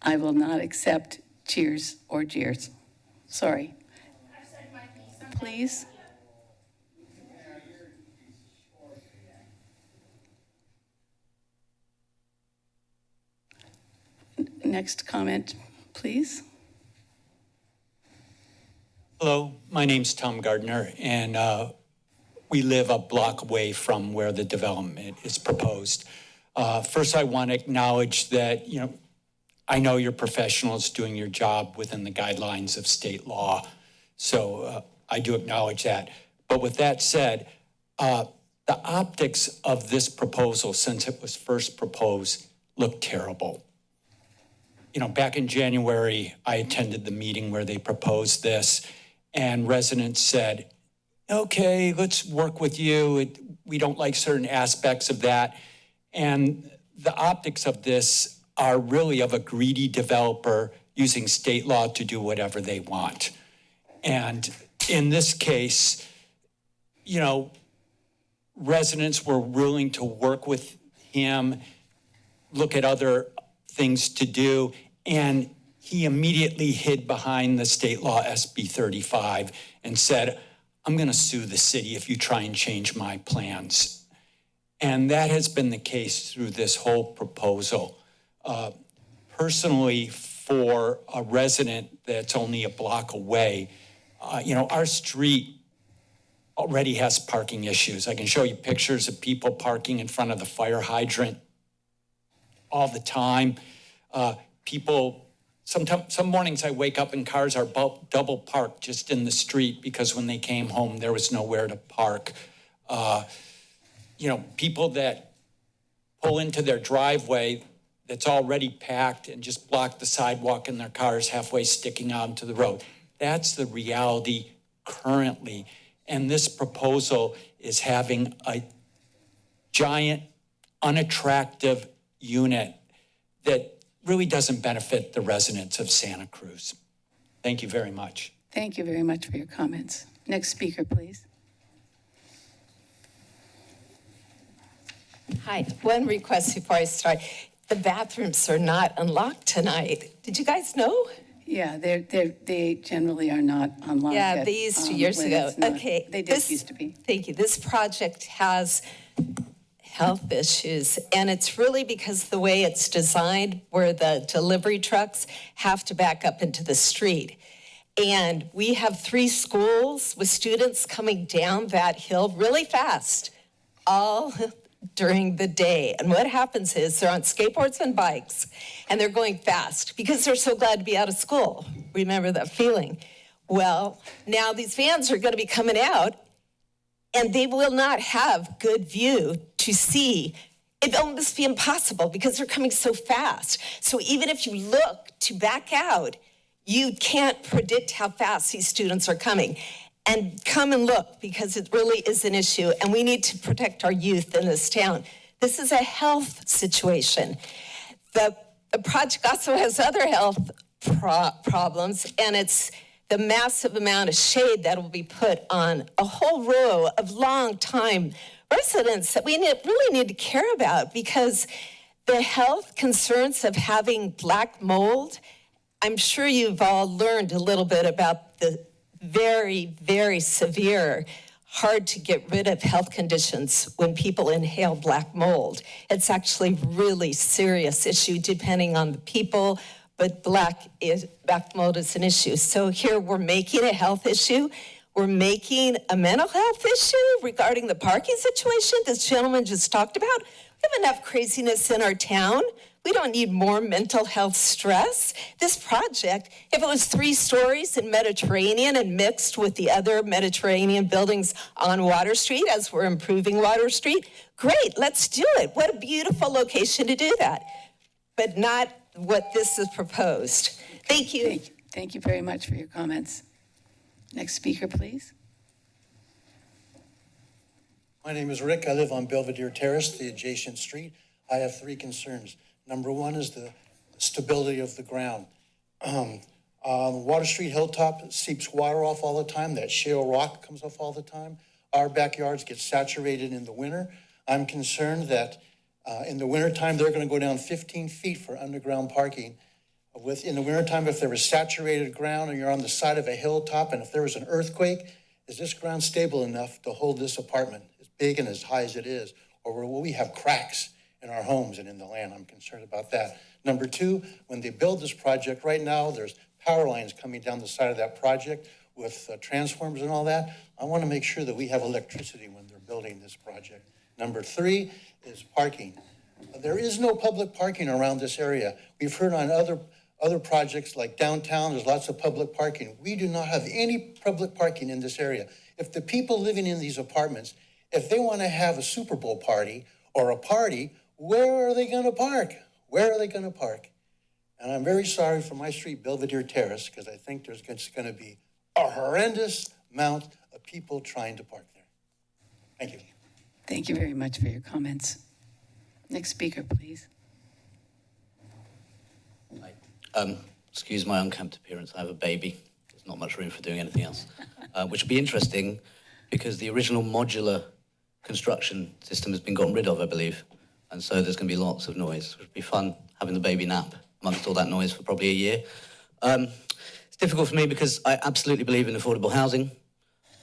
I will not accept cheers or jeers. Sorry. Please. Next comment, please. Hello, my name's Tom Gardner, and we live a block away from where the development is proposed. First, I want to acknowledge that, I know you're professionals doing your job within the guidelines of state law, so I do acknowledge that. But with that said, the optics of this proposal, since it was first proposed, looked terrible. Back in January, I attended the meeting where they proposed this, and residents said, okay, let's work with you. We don't like certain aspects of that. And the optics of this are really of a greedy developer using state law to do whatever they want. And in this case, residents were willing to work with him, look at other things to do, and he immediately hid behind the state law SB 35 and said, I'm going to sue the city if you try and change my plans. And that has been the case through this whole proposal. Personally, for a resident that's only a block away, our street already has parking issues. I can show you pictures of people parking in front of the fire hydrant all the time. People, some mornings I wake up and cars are double parked just in the street because when they came home, there was nowhere to park. People that pull into their driveway that's already packed and just block the sidewalk and their cars halfway sticking out into the road. That's the reality currently. And this proposal is having a giant, unattractive unit that really doesn't benefit the residents of Santa Cruz. Thank you very much. Thank you very much for your comments. Next speaker, please. Hi, one request before I start. The bathrooms are not unlocked tonight. Did you guys know? Yeah, they generally are not unlocked. Yeah, they used to years when ago. it's not. Okay. They did used to be. Thank you. This project has health issues, and it's really because the way it's designed, where the delivery trucks have to back up into the street. And we have 3 schools with students coming down that hill really fast, all during the day. And what happens is they're on skateboards and bikes, and they're going fast because they're so glad to be out of school. Remember that feeling? Well, now these vans are going to be coming out, and they will not have good view to see. It almost be impossible because they're coming so fast. So even if you look to back out, you can't predict how fast these students are coming. And come and look, because it really is an issue, and we need to protect our youth in this town. This is a health situation. The project also has other health problems, and it's the massive amount of shade that will be put on a whole row of long-time residents that we really need to care about, because the health concerns of having black mold, I'm sure you've all learned a little bit about the very, very severe, hard to get rid of health conditions when people inhale black mold. It's actually really serious issue depending on the people, but black mold is an issue. So here we're making a health issue. We're making a mental health issue regarding the parking situation this gentleman just talked about. We have enough craziness in our town. We don't need more mental health stress. This project, if it was 3 stories in Mediterranean and mixed with the other Mediterranean buildings on Water Street as we're improving Water Street, great, let's do it. What a beautiful location to do that. But not what this is proposed. Thank you. Thank you very much for your comments. Next speaker, please. My name is Rick. I live on Belvedere Terrace, the adjacent street. I have 3 concerns. Number 1 is the stability of the ground. Water Street Hilltop seeps water off all the time. That shale rock comes off all the time. Our backyards get saturated in the winter. I'm concerned that in the wintertime, they're going to go down 15 feet for underground parking. In the wintertime, if there was saturated ground and you're on the side of a hilltop, and if there was an earthquake, is this ground stable enough to hold this apartment as big and as high as it is? Or will we have cracks in our homes and in the land? I'm concerned about that. Number 2, when they build this project, right now there's power lines coming down the side of that project with transformers and all that. I want to make sure that we have electricity when they're building this project. Number 3 is parking. There is no public parking around this area. We've heard on other projects like downtown, there's lots of public parking. We do not have any public parking in this area. If the people living in these apartments, if they want to have a Super Bowl party or a party, where are they going to park? Where are they going to park? And I'm very sorry for my street, Belvedere Terrace, because I think there's going to be a horrendous amount of people trying to park there. Thank you. Thank you very much for your comments. Next speaker, please. Excuse my unkempt appearance. I have a baby. There's not much room for doing anything else, which will be interesting because the original modular construction system has been gotten rid of, I believe. And so there's going to be lots of noise. It would be fun having the baby nap amongst all that noise for probably a year. It's difficult for me because I absolutely believe in affordable housing.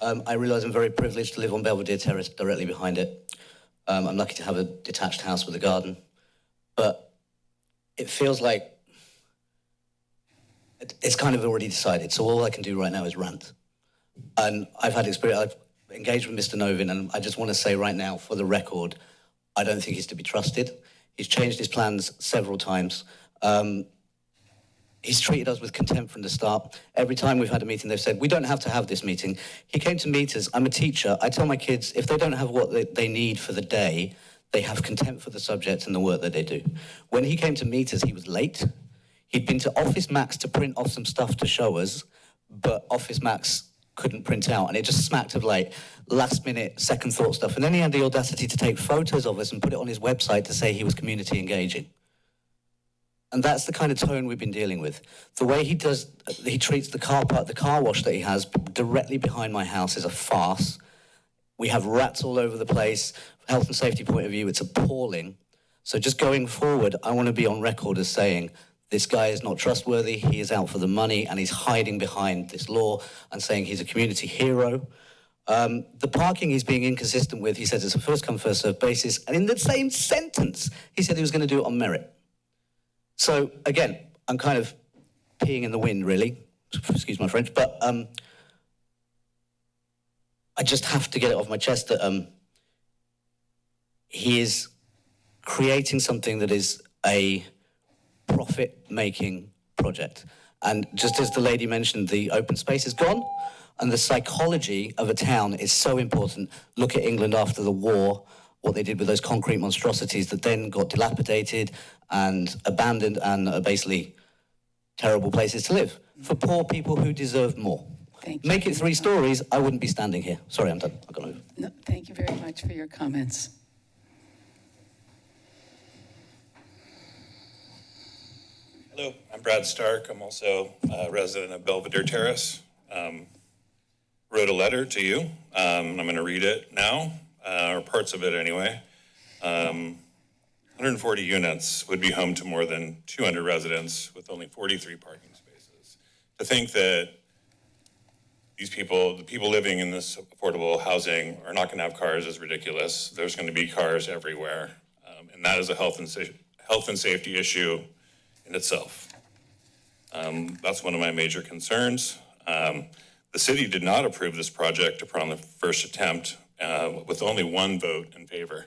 I realise I'm very privileged to live on Belvedere Terrace directly behind it. I'm lucky to have a detached house with a garden. But it feels like it's kind of already decided. So all I can do right now is rant. And I've had experience. engaged with Mr. Novin, and I just want to say right now, for the record, I don't think he's to be trusted. He's changed his plans several times. He's treated us with contempt from the start. Every time we've had a meeting, they've said, we don't have to have this meeting. He came to meet us. I'm a teacher. I tell my kids, if they don't have what they need for the day, they have contempt for the subject and the work that they do. When he came to meet us, he was late. He'd been to Office Max to print off some stuff to show us, but Office Max couldn't print out, and it just smacked of like last minute second thought stuff. And then he had the audacity to take photos of us and put it on his website to say he was community engaging. And that's the kind of tone we've been dealing with. The way he treats the car park, the car wash that he has directly behind my house is a farce. We have rats all over the place. From a health and safety point of view, it's appalling. So just going forward, I want to be on record as saying, this guy is not trustworthy, he is out for the money, and he's hiding behind this law and saying he's a community hero. The parking he's being inconsistent with, he says it's a first come, first served basis, and in the same sentence, he said he was going to do it on merit. So again, I'm kind of peeing in the wind, really, excuse my French, but I just have to get it off my chest that he is creating something that is a profit-making project. And just as the lady mentioned, the open space is gone, and the psychology of a town is so important. Look at England after the war, what they did with those concrete monstrosities that then got dilapidated and abandoned and are basically terrible places to live for poor people who deserve more. Thank you. Make it 3 stories, I wouldn't be standing here. Sorry, I'm done. I've got to move. No, thank you very much for your comments. Hello, I'm Brad Stark. I'm also a resident of Belvedere Terrace. Wrote a letter to you. I'm going to read it now, or parts of it anyway. 140 units would be home to more than 200 residents with only 43 parking spaces. To think that these people, the people living in this affordable housing are not going to have cars is ridiculous. There's going to be cars everywhere. And that is a health and safety issue in itself. That's one of my major concerns. The city did not approve this project upon the first attempt with only 1 vote in favor.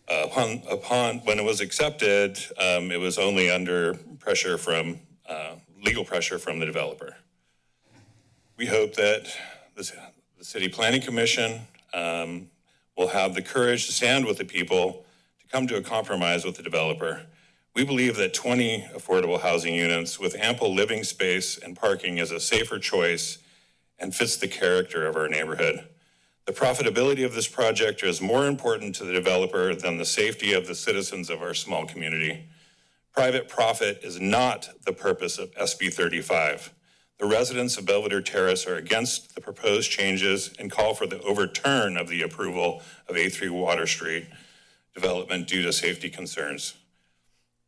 When it was accepted, it was only under pressure from, legal pressure from the developer. We hope that the City Planning Commission will have the courage to stand with the people to come to a compromise with the developer. We believe that 20 affordable housing units with ample living space and parking is a safer choice and fits the character of our neighborhood. The profitability of this project is more important to the developer than the safety of the citizens of our small community. Private profit is not the purpose of SB 35. The residents of Belvedere Terrace are against the proposed changes and call for the overturn of the approval of A3 Water Street development due to safety concerns.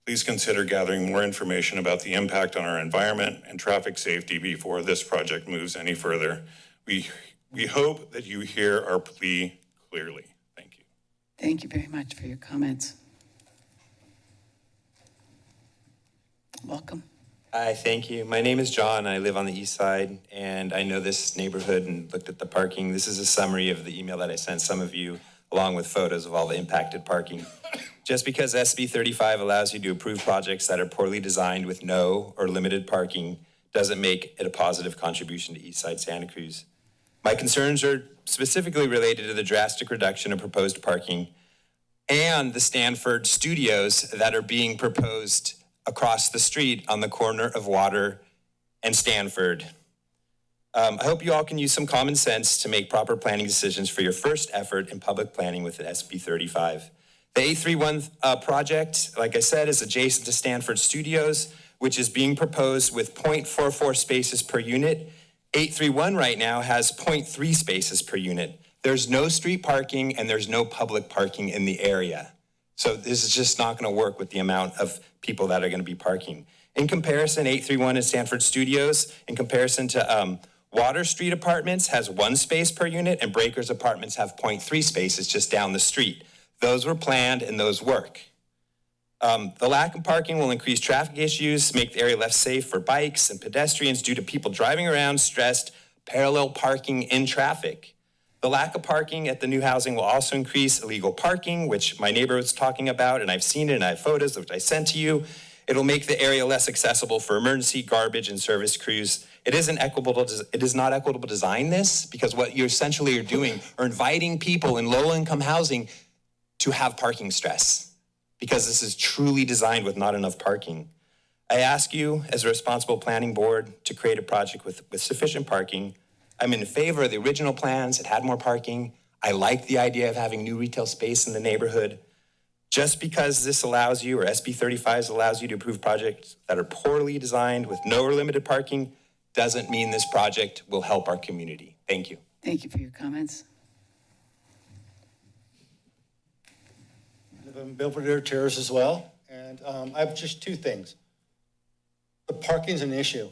Please consider gathering more information about the impact on our environment and traffic safety before this project moves any further. We hope that you hear our plea clearly. Thank you. Thank you very much for your comments. Welcome. Hi, thank you. My name is John. I live on the east side, and I know this neighborhood and looked at the parking. This is a summary of the email that I sent some of you, along with photos of all the impacted parking. Just because SB 35 allows you to approve projects that are poorly designed with no or limited parking doesn't make it a positive contribution to Eastside Santa Cruz. My concerns are specifically related to the drastic reduction of proposed parking and the Stanford studios that are being proposed across the street on the corner of Water and Stanford. I hope you all can use some common sense to make proper planning decisions for your first effort in public planning with SB 35. The A31 project, like I said, is adjacent to Stanford Studios, which is being proposed with 0.44 spaces per unit. 831 right now has 0.3 spaces per unit. There's no street parking and there's no public parking in the area. So this is just not going to work with the amount of people that are going to be parking. In comparison, 831 and Stanford Studios, in comparison to Water Street Apartments, has 1 space per unit, and Breakers Apartments have 0.3 spaces just down the street. Those were planned and those work. The lack of parking will increase traffic issues, make the area less safe for bikes and pedestrians due to people driving around stressed, parallel parking in traffic. The lack of parking at the new housing will also increase illegal parking, which my neighbor was talking about, and I've seen it, and I have photos which I sent to you. It'll make the area less accessible for emergency, garbage, and service crews. It is not equitable to design this, because what you essentially are doing are inviting people in low-income housing to have parking stress, because this is truly designed with not enough parking. I ask you, as a responsible planning board, to create a project with sufficient parking. I'm in favor of the original plans. It had more parking. I like the idea of having new retail space in the neighborhood. Just because this allows you, or SB 35 allows you to approve projects that are poorly designed with no or limited parking, doesn't mean this project will help our community. Thank you. Thank you for your comments. I live in Belvedere Terrace as well, and I have just two things. The parking's an issue.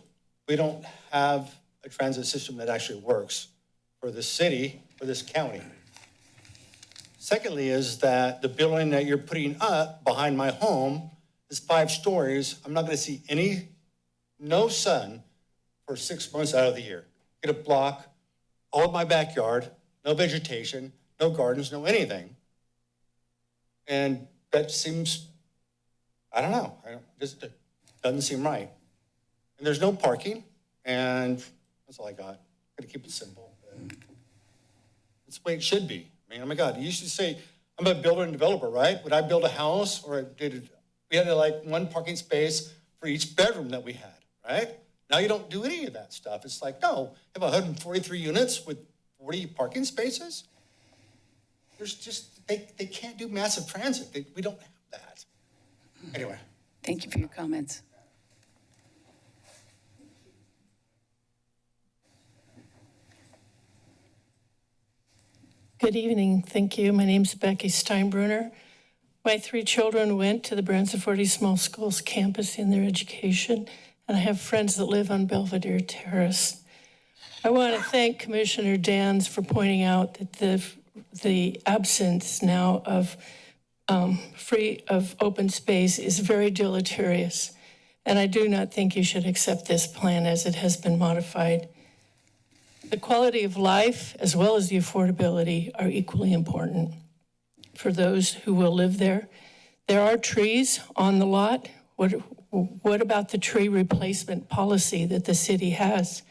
We don't have a transit system that actually works for the city, for this county. Secondly is that the building that you're putting up behind my home is 5 stories. I'm not gonna see no sun for 6 months out of the year. Get a block, all of my backyard, no vegetation, no gardens, no anything. And that seems, I don't know, just doesn't seem right. And there's no parking, and that's all I got. Gotta keep it simple. That's the way it should be. I mean, oh my God, you used to say, I'm a builder and developer, right? Would I build a house or we had like 1 parking space for each bedroom that we had, right? Now you don't do any of that stuff. It's like, no, have 143 units with 40 parking spaces? There's just, they can't do massive transit. We don't have that. Anyway. Thank you for your comments. Good evening. Thank you. My name's Becky Steinbrunner. My 3 children went to the Bransford Small Schools campus in their education, and I have friends that live on Belvedere Terrace. I want to thank Commissioner Dans for pointing out that the absence now of open space is very deleterious, and I do not think you should accept this plan as it has been modified. The quality of life as well as the affordability are equally important for those who will live there. There are trees on the lot. What about the tree replacement policy that the city has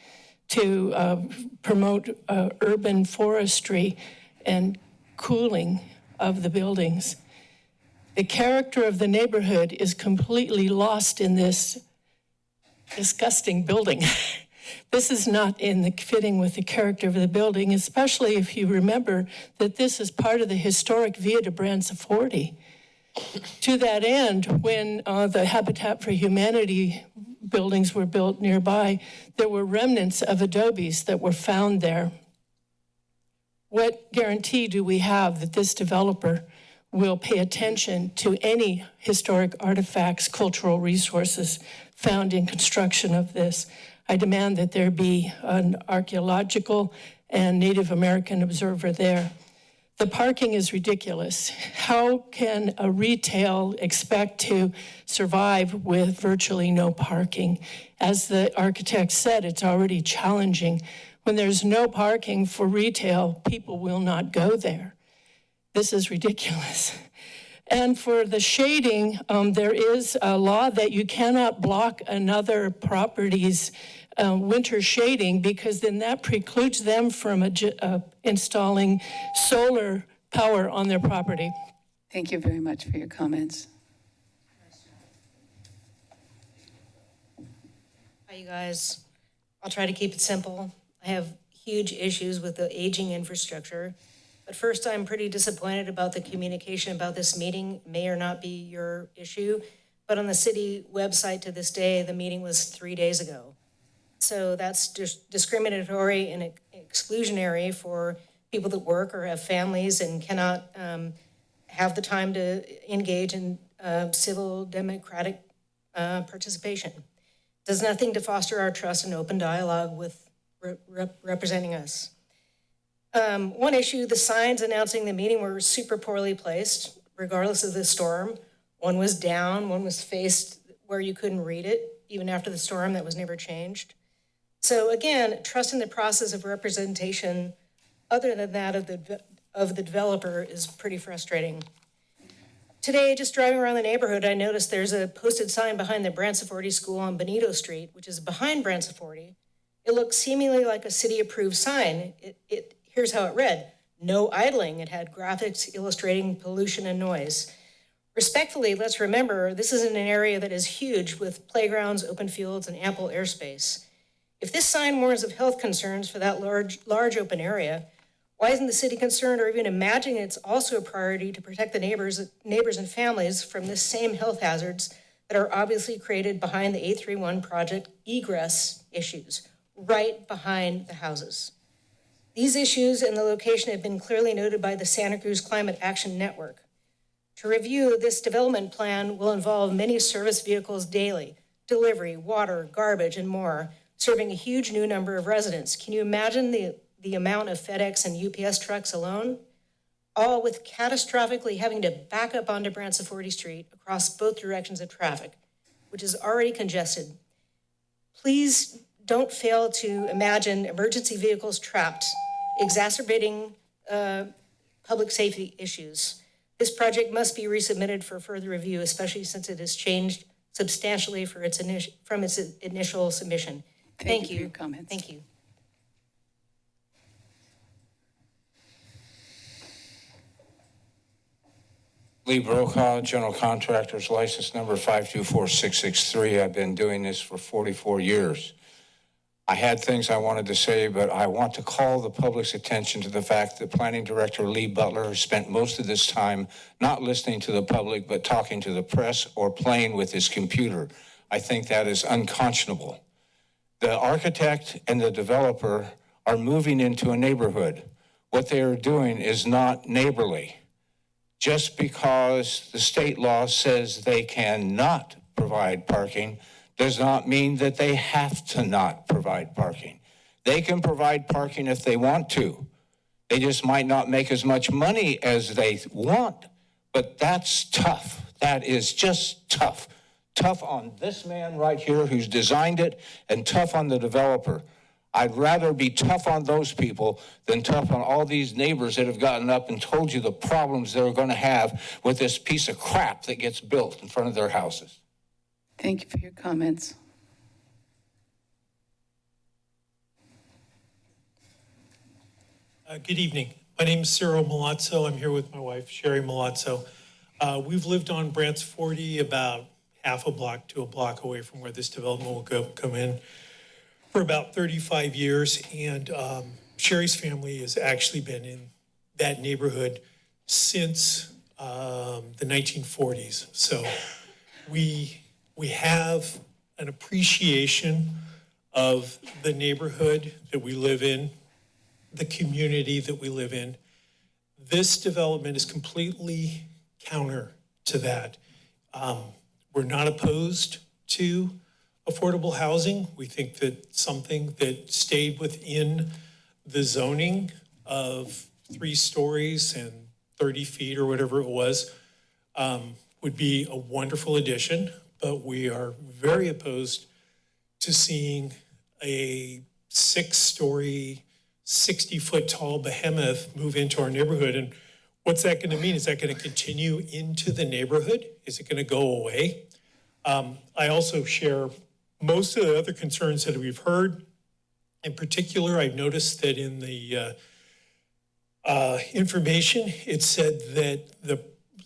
to promote urban forestry and cooling of the buildings? The character of the neighborhood is completely lost in this disgusting building. This is not fitting with the character of the building, especially if you remember that this is part of the historic Via de Bransford. To that end, when the Habitat for Humanity buildings were built nearby, there were remnants of adobes that were found there. What guarantee do we have that this developer will pay attention to any historic artifacts, cultural resources found in construction of this? I demand that there be an archaeological and Native American observer there. The parking is ridiculous. How can a retail expect to survive with virtually no parking? As the architect said, it's already challenging. When there's no parking for retail, people will not go there. This is ridiculous. And for the shading, there is a law that you cannot block another property's winter shading, because then that precludes them from installing solar power on their property. Thank you very much for your comments. Hi, you guys. I'll try to keep it simple. I have huge issues with the aging infrastructure. But first, I'm pretty disappointed about the communication about this meeting. May or not be your issue, but on the city website to this day, the meeting was 3 days ago. So that's discriminatory and exclusionary for people that work or have families and cannot have the time to engage in civil democratic participation. Does nothing to foster our trust and open dialogue with representing us. One issue, the signs announcing the meeting were super poorly placed, regardless of the storm. One was down, one was faced where you couldn't read it, even after the storm. That was never changed. So again, trust in the process of representation other than that of the developer is pretty frustrating. Today, just driving around the neighborhood, I noticed there's a posted sign behind the Branciforte School on Benito Street, which is behind Branciforte. It looks seemingly like a city-approved sign. Here's how it read: "No idling." It had graphics illustrating pollution and noise. Respectfully, let's remember, this is in an area that is huge with playgrounds, open fields, and ample airspace. If this sign warns of health concerns for that large open area, why isn't the city concerned or even imagining it's also a priority to protect the neighbors and families from the same health hazards that are obviously created behind the 831 project egress issues, right behind the houses? These issues and the location have been clearly noted by the Santa Cruz Climate Action Network. To review, this development plan will involve many service vehicles daily, delivery, water, garbage, and more, serving a huge new number of residents. Can you imagine the amount of FedEx and UPS trucks alone? All with catastrophically having to back up onto Branciforte Street across both directions of traffic, which is already congested. Please don't fail to imagine emergency vehicles trapped, exacerbating public safety issues. This project must be resubmitted for further review, especially since it has changed substantially from its initial submission. Thank you for your comments. Thank you. Lee Brokaw, General Contractors, license number 524663. I've been doing this for 44 years. I had things I wanted to say, but I want to call the public's attention to the fact that Planning Director Lee Butler has spent most of this time not listening to the public, but talking to the press or playing with his computer. I think that is unconscionable. The architect and the developer are moving into a neighborhood. What they are doing is not neighborly. Just because the state law says they cannot provide parking does not mean that they have to not provide parking. They can provide parking if they want to. They just might not make as much money as they want, but that's tough. That is just tough. Tough on this man right here who's designed it, and tough on the developer. I'd rather be tough on those people than tough on all these neighbors that have gotten up and told you the problems they're going to have with this piece of crap that gets built in front of their houses. Thank you for your comments. Good evening. My name is Cyril Milazzo. I'm here with my wife, Sherry Milazzo. We've lived on Branciforte about half a block to a block away from where this development will come in for about 35 years. And Sherry's family has actually been in that neighborhood since the 1940s. So we have an appreciation of the neighborhood that we live in, the community that we live in. This development is completely counter to that. We're not opposed to affordable housing. We think that something that stayed within the zoning of 3 stories and 30 feet or whatever it was would be a wonderful addition. But we are very opposed to seeing a 6-story, 60-foot tall behemoth move into our neighborhood. And what's that going to mean? Is that going to continue into the neighborhood? Is it going to go away? I also share most of the other concerns that we've heard. In particular, I've noticed that in the information, it said that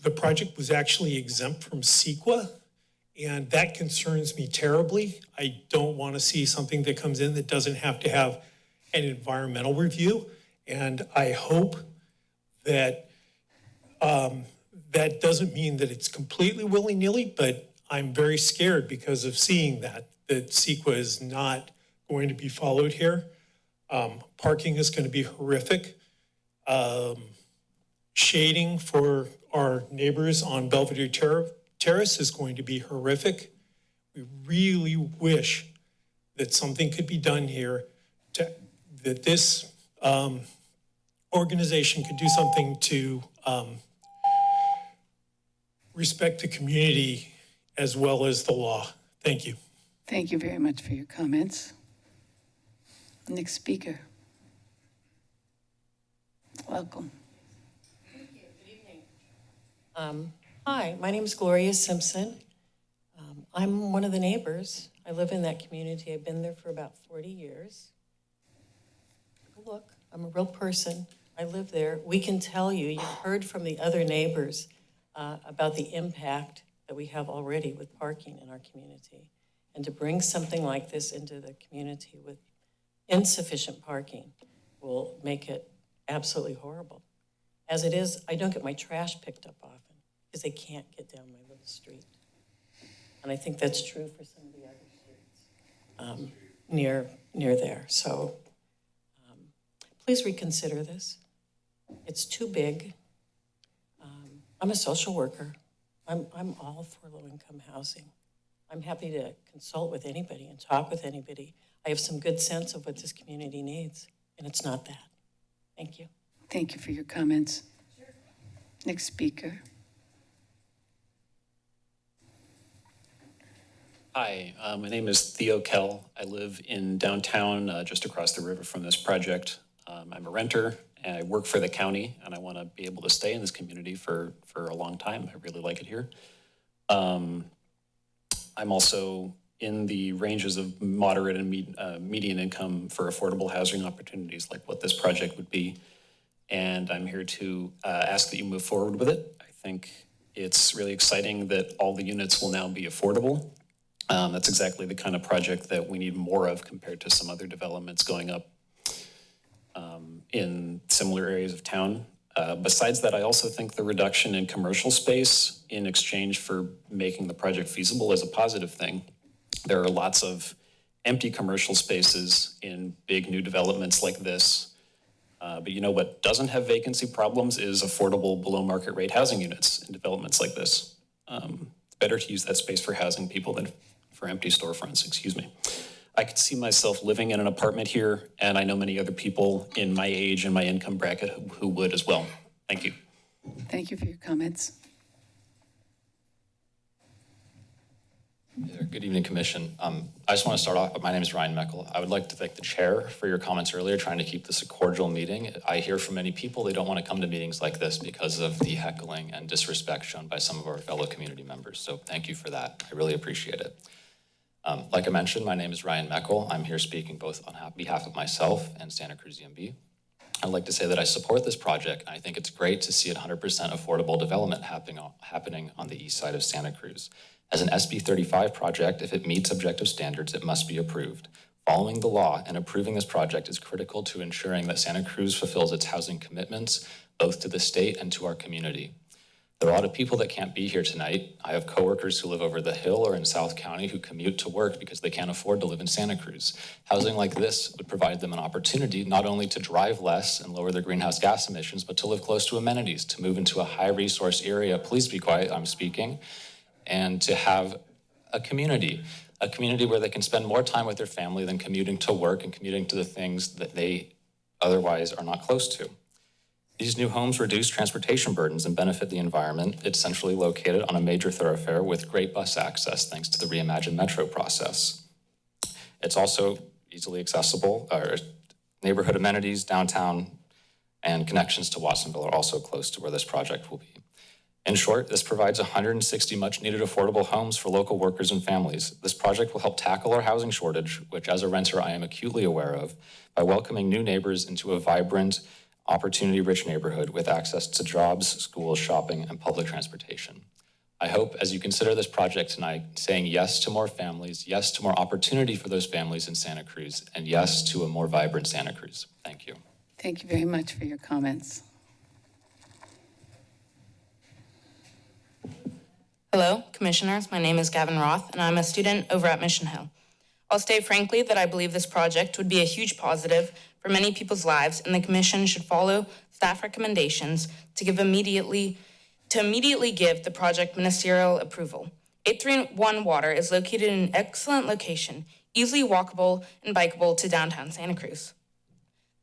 the project was actually exempt from CEQA. And that concerns me terribly. I don't want to see something that comes in that doesn't have to have an environmental review. And I hope that that doesn't mean that it's completely willy-nilly, but I'm very scared because of seeing that CEQA is not going to be followed here. Parking is going to be horrific. Shading for our neighbors on Belvedere Terrace is going to be horrific. We really wish that something could be done here that this organization could do something to respect the community as well as the law. Thank you. Thank you very much for your comments. Next speaker. welcome. Hi, my name is Gloria Simpson. I'm one of the neighbors. I live in that community. I've been there for about 40 years. Look, I'm a real person. I live there. We can tell you, you've heard from the other neighbors about the impact that we have already with parking in our community. And to bring something like this into the community with insufficient parking will make it absolutely horrible. As it is, I don't get my trash picked up often because they can't get down my little street. And I think that's true for some of the other streets near there. So please reconsider this. It's too big. I'm a social worker. I'm all for low-income housing. I'm happy to consult with anybody and talk with anybody. I have some good sense of what this community needs, and it's not that. Thank you. Thank you for your comments. Sure. Next speaker. Hi, my name is Theo Kell. I live in downtown, just across the river from this project. I'm a renter, and I work for the county, and I want to be able to stay in this community for a long time. I really like it here. I'm also in the ranges of moderate and median income for affordable housing opportunities, like what this project would be. And I'm here to ask that you move forward with it. I think it's really exciting that all the units will now be affordable. That's exactly the kind of project that we need more of compared to some other developments going up in similar areas of town. Besides that, I also think the reduction in commercial space in exchange for making the project feasible is a positive thing. There are lots of empty commercial spaces in big new developments like this. But you know what doesn't have vacancy problems is affordable below market rate housing units in developments like this. It's better to use that space for housing people than for empty storefronts, excuse me. I could see myself living in an apartment here, and I know many other people in my age and my income bracket who would as well. Thank you. Thank you for your comments. Good evening, Commission. I just want to start off, my name is Ryan Meckel. I would like to thank the chair for your comments earlier, trying to keep this a cordial meeting. I hear from many people they don't want to come to meetings like this because of the heckling and disrespect shown by some of our fellow community members. So thank you for that. I really appreciate it. Like I mentioned, my name is Ryan Meckel. I'm here speaking both on behalf of myself and Santa Cruz EMB. I'd like to say that I support this project. I think it's great to see 100% affordable development happening on the east side of Santa Cruz. As an SB 35 project, if it meets objective standards, it must be approved. Following the law and approving this project is critical to ensuring that Santa Cruz fulfills its housing commitments, both to the state and to our community. There are a lot of people that can't be here tonight. I have coworkers who live over the hill or in South County who commute to work because they can't afford to live in Santa Cruz. Housing like this would provide them an opportunity not only to drive less and lower their greenhouse gas emissions, but to live close to amenities, to move into a high resource area. Please be quiet, I'm speaking. And to have a community where they can spend more time with their family than commuting to work and commuting to the things that they otherwise are not close to. These new homes reduce transportation burdens and benefit the environment. It's centrally located on a major thoroughfare with great bus access thanks to the reimagined metro process. It's also easily accessible. Neighborhood amenities, downtown, and connections to Watsonville are also close to where this project will be. In short, this provides 160 much-needed affordable homes for local workers and families. This project will help tackle our housing shortage, which as a renter I am acutely aware of, by welcoming new neighbors into a vibrant, opportunity-rich neighborhood with access to jobs, schools, shopping, and public transportation. I hope as you consider this project tonight, saying yes to more families, yes to more opportunity for those families in Santa Cruz, and yes to a more vibrant Santa Cruz. Thank you. Thank you very much for your comments. Hello, Commissioners. My name is Gavin Roth, and I'm a student over at Mission Hill. I'll state frankly that I believe this project would be a huge positive for many people's lives, and the Commission should follow staff recommendations to immediately give the project ministerial approval. 831 Water is located in an excellent location, easily walkable and bikeable to downtown Santa Cruz.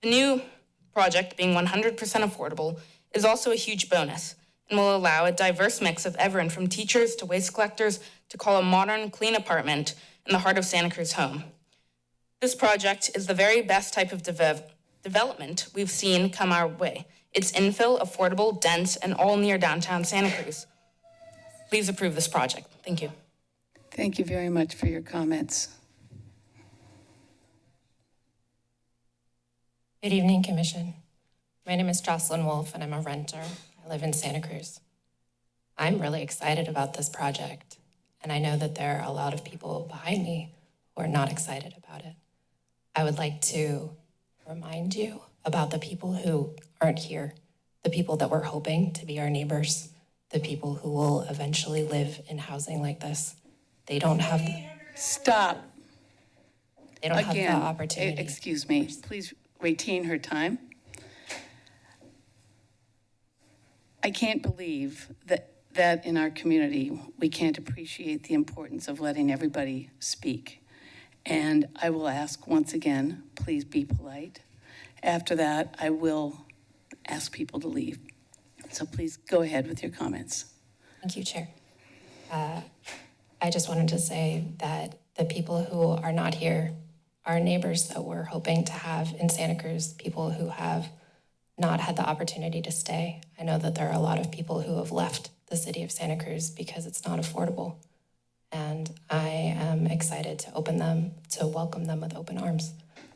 The new project, being 100% affordable, is also a huge bonus and will allow a diverse mix of everyone from teachers to waste collectors to call a modern, clean apartment in the heart of Santa Cruz home. This project is the very best type of development we've seen come our way. It's infill, affordable, dense, and all near downtown Santa Cruz. Please approve this project. Thank you. Thank you very much for your comments. Good evening, Commission. My name is Jocelyn Wolf, and I'm a renter. I live in Santa Cruz. I'm really excited about this project, and I know that there are a lot of people behind me who are not excited about it. I would like to remind you about the people who aren't here, the people that we're hoping to be our neighbors, the people who will eventually live in housing like this. They don't have Stop. They don't have the Again, opportunity. excuse me, please retain her time. I can't believe that in our community, we can't appreciate the importance of letting everybody speak. And I will ask once again, please be polite. After that, I will ask people to leave. So please go ahead with your comments. Thank you, Chair. I just wanted to say that the people who are not here are neighbors that we're hoping to have in Santa Cruz, people who have not had the opportunity to stay. I know that there are a lot of people who have left the city of Santa Cruz because it's not affordable. And I am excited to welcome them with open arms.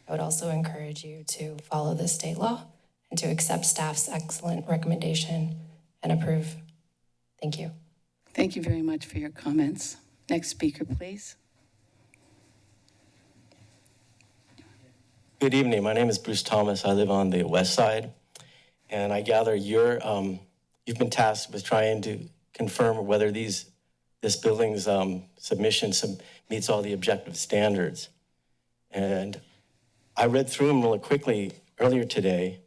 I would also encourage you to follow the state law and to accept staff's excellent recommendation and approve. Thank you. Thank you very much for your comments. Next speaker, please. Good evening. My name is Bruce Thomas. I live on the west side. And I gather you've been tasked with trying to confirm whether this building's submission meets all the objective standards. And I read through them really quickly earlier today,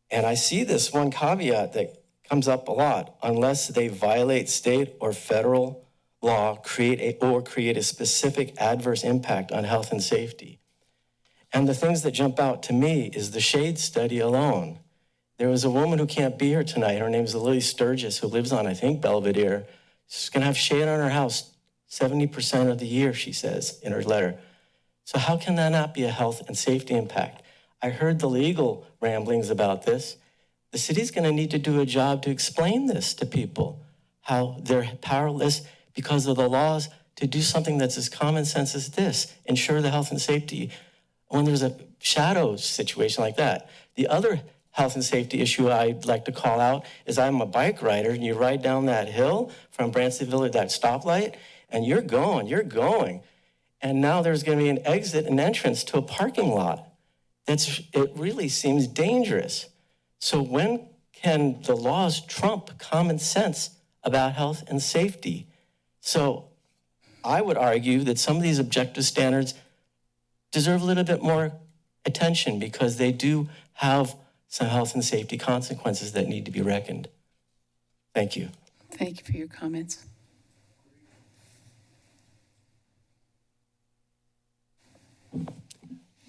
and I see this one caveat that comes up a lot: unless they violate state or federal law, create a specific adverse impact on health and safety. And the things that jump out to me is the shade study alone. There was a woman who can't be here tonight. Her name is Lily Sturgis, who lives on, I think, Belvedere. She's gonna have shade on her house 70% of the year, she says in her letter. So how can that not be a health and safety impact? I heard the legal ramblings about this. The city's gonna need to do a job to explain this to people, how they're powerless because of the laws to do something that's as common sense as this, ensure the health and safety when there's a shadow situation like that. The other health and safety issue I'd like to call out is I'm a bike rider, and you ride down that hill from Bransonville at that stoplight, and you're going. And now there's gonna be an exit and entrance to a parking lot. It really seems dangerous. So when can the laws trump common sense about health and safety? So I would argue that some of these objective standards deserve a little bit more attention because they do have some health and safety consequences that need to be reckoned. Thank you. Thank you for your comments.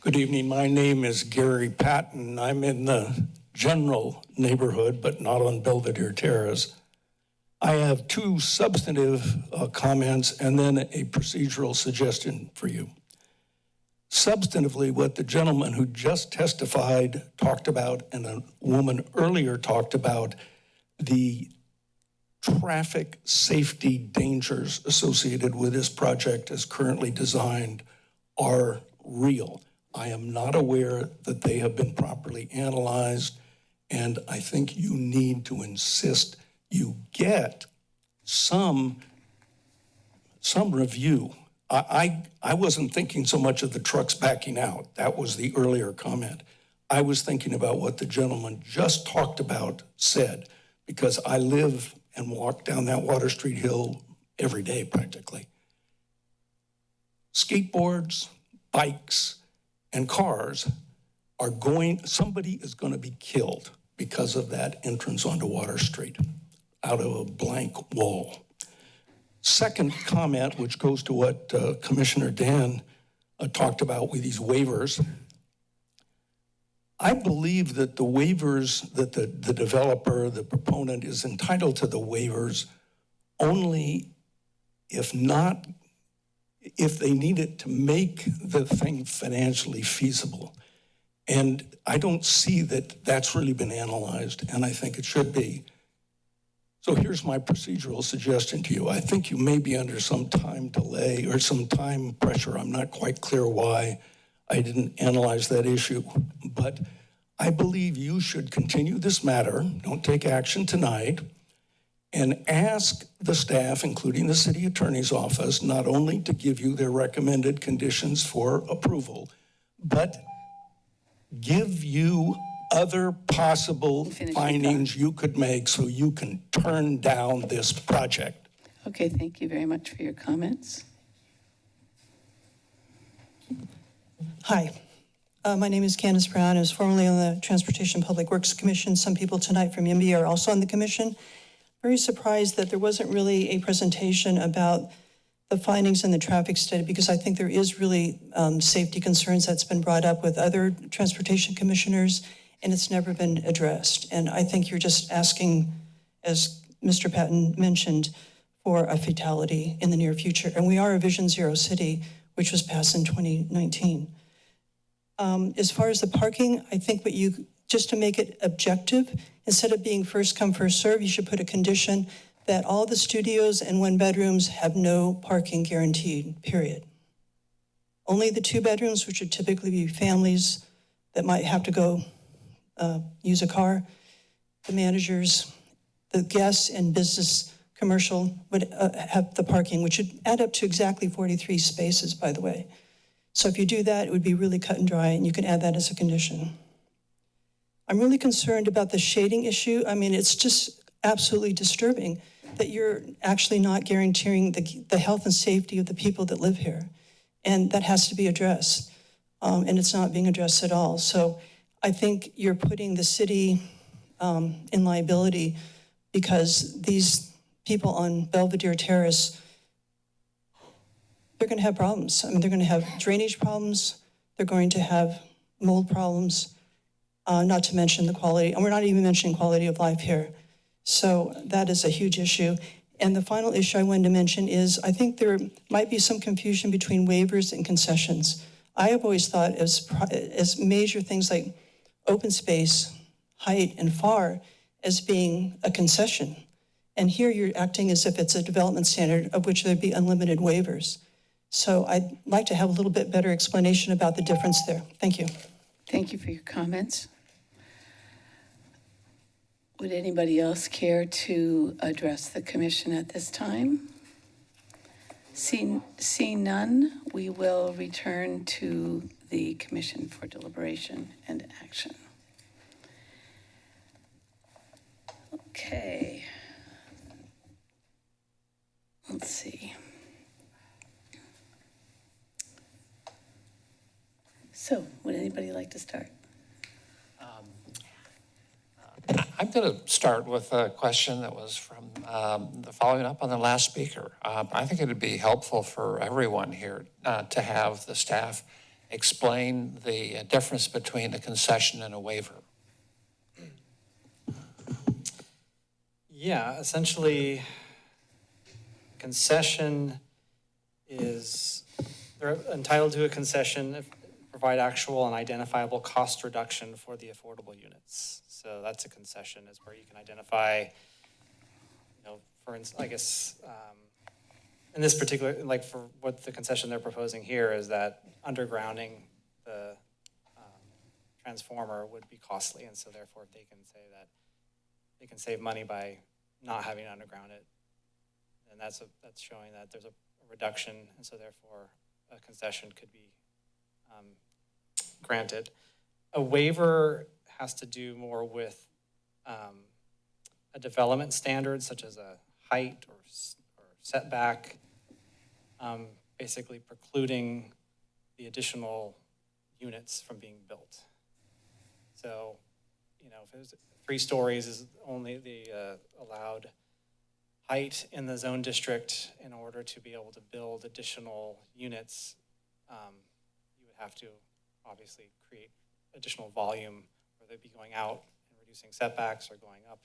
Good evening. My name is Gary Patton. I'm in the general neighborhood, but not on Belvedere Terrace. I have two substantive comments and then a procedural suggestion for you. Substantively, what the gentleman who just testified talked about, and a woman earlier talked about, the traffic safety dangers associated with this project as currently designed are real. I am not aware that they have been properly analyzed, and I think you need to insist you get some review. I wasn't thinking so much of the trucks backing out. That was the earlier comment. I was thinking about what the gentleman just talked about said, because I live and walk down that Water Street Hill every day practically. Skateboards, bikes, and cars are somebody is going to be killed because of that entrance onto Water Street out of a blank wall. Second comment, which goes to what Commissioner Dan talked about with these waivers. I believe that the waivers, that the developer, the proponent is entitled to the waivers only if they need it to make the thing financially feasible. And I don't see that that's really been analyzed, and I think it should be. So here's my procedural suggestion to you. I think you may be under some time delay or some time pressure. I'm not quite clear why I didn't analyze that issue, but I believe you should continue this matter, don't take action tonight, and ask the staff, including the city attorney's office, not only to give you their recommended conditions for approval, but give you other possible findings you could make so you can turn down this project. Okay, thank you very much for your comments. Hi, my name is Candace Brown. I was formerly on the Transportation Public Works Commission. Some people tonight from YIMBY are also on the commission. Very surprised that there wasn't really a presentation about the findings in the traffic study, because I think there is really safety concerns that's been brought up with other transportation commissioners, and it's never been addressed. And I think you're just asking, as Mr. Patton mentioned, for a fatality in the near future. And we are a Vision Zero city, which was passed in 2019. As far as the parking, I think just to make it objective, instead of being first come, first serve, you should put a condition that all the studios and one bedrooms have no parking guaranteed, period. Only the 2 bedrooms, which would typically be families that might have to go use a car, the managers, the guests and business commercial would have the parking, which would add up to exactly 43 spaces, by the way. So if you do that, it would be really cut and dry, and you can add that as a condition. I'm really concerned about the shading issue. I mean, it's just absolutely disturbing that you're actually not guaranteeing the health and safety of the people that live here. And that has to be addressed. And it's not being addressed at all. So I think you're putting the city in liability, because these people on Belvedere Terrace, they're going to have problems. I mean, they're going to have drainage problems. They're going to have mold problems, not to mention the quality. And we're not even mentioning quality of life here. So that is a huge issue. And the final issue I wanted to mention is I think there might be some confusion between waivers and concessions. I have always thought as major things like open space, height, and FAR as being a concession. And here you're acting as if it's a development standard of which there'd be unlimited waivers. So I'd like to have a little bit better explanation about the difference there. Thank you. Thank you for your comments. Would anybody else care to address the commission at this time? Seeing none, we will return to the commission for deliberation and action. Okay. Let's see. So, would anybody like to start? I'm going to start with a question that was from the following up on the last speaker. I think it would be helpful for everyone here to have the staff explain the difference between a concession and a waiver. Yeah, essentially, concession is, they're entitled to a concession if provide actual and identifiable cost reduction for the affordable units. So that's a concession, is where you can identify, for instance, I guess, in this particular, like for what the concession they're proposing here is that undergrounding the transformer would be costly, and so therefore they can say that they can save money by not having to underground it. And that's showing that there's a reduction, and so therefore a concession could be granted. A waiver has to do more with a development standard, such as a height or setback, basically precluding the additional units from being built. So, if it was 3 stories is only the allowed height in the zone district, in order to be able to build additional units, you would have to obviously create additional volume, whether it be going out and reducing setbacks or going up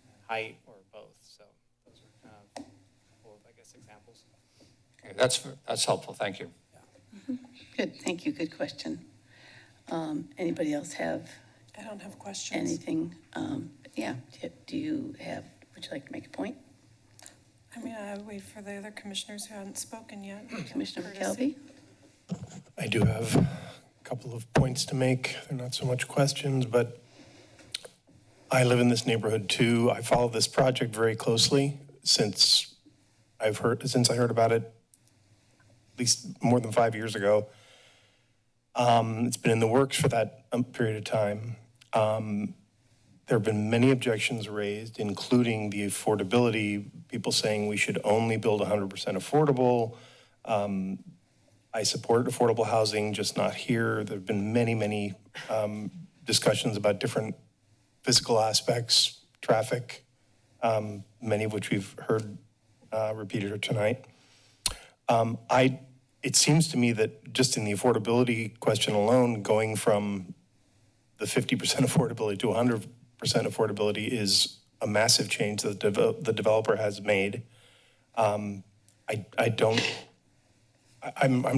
in height, or both. So those are kind of a couple of, I guess, examples. Okay, that's helpful. Thank you. Good, thank you. Good question. Anybody else have I don't have questions. anything? Yeah, do you have, would you like to make a point? I mean, I wait for the other commissioners who haven't spoken yet. Commissioner Courtesy. McKelvey? I do have a couple of points to make. They're not so much questions, but I live in this neighborhood too. I follow this project very closely since I heard about it at least more than 5 years ago. It's been in the works for that period of time. There have been many objections raised, including the affordability, people saying we should only build 100% affordable. I support affordable housing, just not here. There have been many discussions about different physical aspects, traffic, many of which we've heard repeated tonight. It seems to me that just in the affordability question alone, going from the 50% affordability to 100% affordability is a massive change that the developer has made. I'm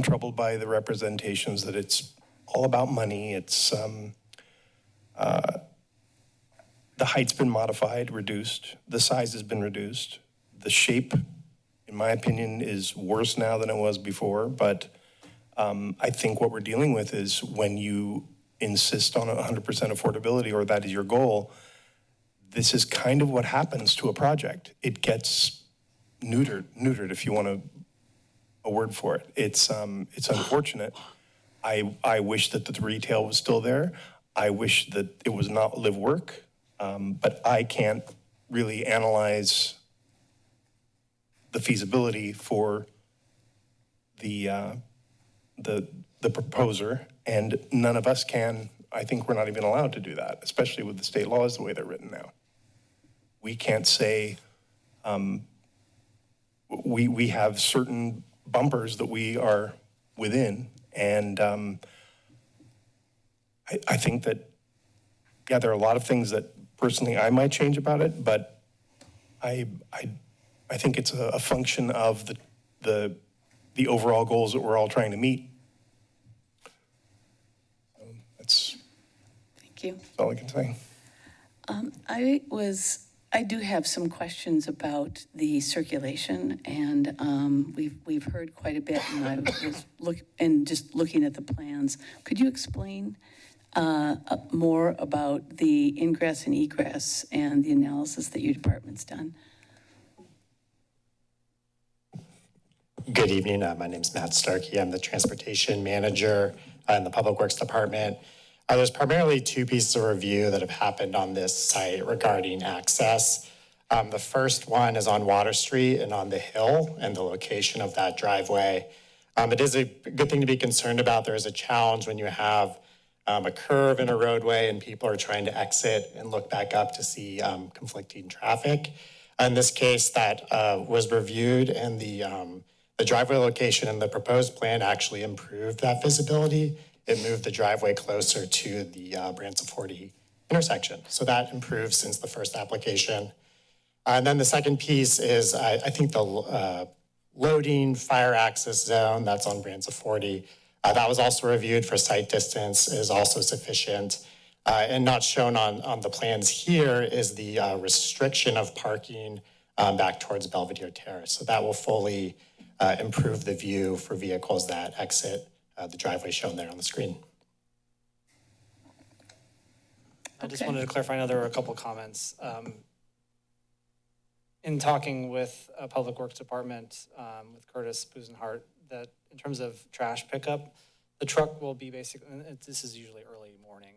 troubled by the representations that it's all about money. It's the height's been modified, reduced. The size has been reduced. The shape, in my opinion, is worse now than it was before. But I think what we're dealing with is when you insist on 100% affordability, or that is your goal, this is kind of what happens to a project. It gets neutered if you want a word for it. It's unfortunate. I wish that the retail was still there. I wish that it was not live work, but I can't really analyze the feasibility for the proposer, and none of us can. I think we're not even allowed to do that, especially with the state laws the way they're written now. We can't say, we have certain bumpers that we are within, and I think that, yeah, there are a lot of things that personally I might change about it, but I think it's a function of the overall goals that we're all trying to meet. Thank you. That's all I can say. I do have some questions about the circulation, and we've heard quite a bit, and I was just looking at the plans. Could you explain more about the ingress and egress and the analysis that your department's done? Good evening. My name's Matt Starkey. I'm the transportation manager in the Public Works Department. There's primarily two pieces of review that have happened on this site regarding access. The first one is on Water Street and on the hill and the location of that driveway. It is a good thing to be concerned about. There is a challenge when you have a curve in a roadway and people are trying to exit and look back up to see conflicting traffic. In this case, that was reviewed, and the driveway location in the proposed plan actually improved that visibility. It moved the driveway closer to the Branson 40 intersection. So that improved since the first application. And then the second piece is, I think the loading fire access zone that's on Branson 40, that was also reviewed for site distance, is also sufficient. And not shown on the plans here is the restriction of parking back towards Belvedere Terrace. So that will fully improve the view for vehicles that exit the driveway shown there on the screen. I just wanted to clarify, I know there were a couple comments. In talking with Public Works Department, with Curtis Busenhart, that in terms of trash pickup, the truck will be basically, this is usually early morning,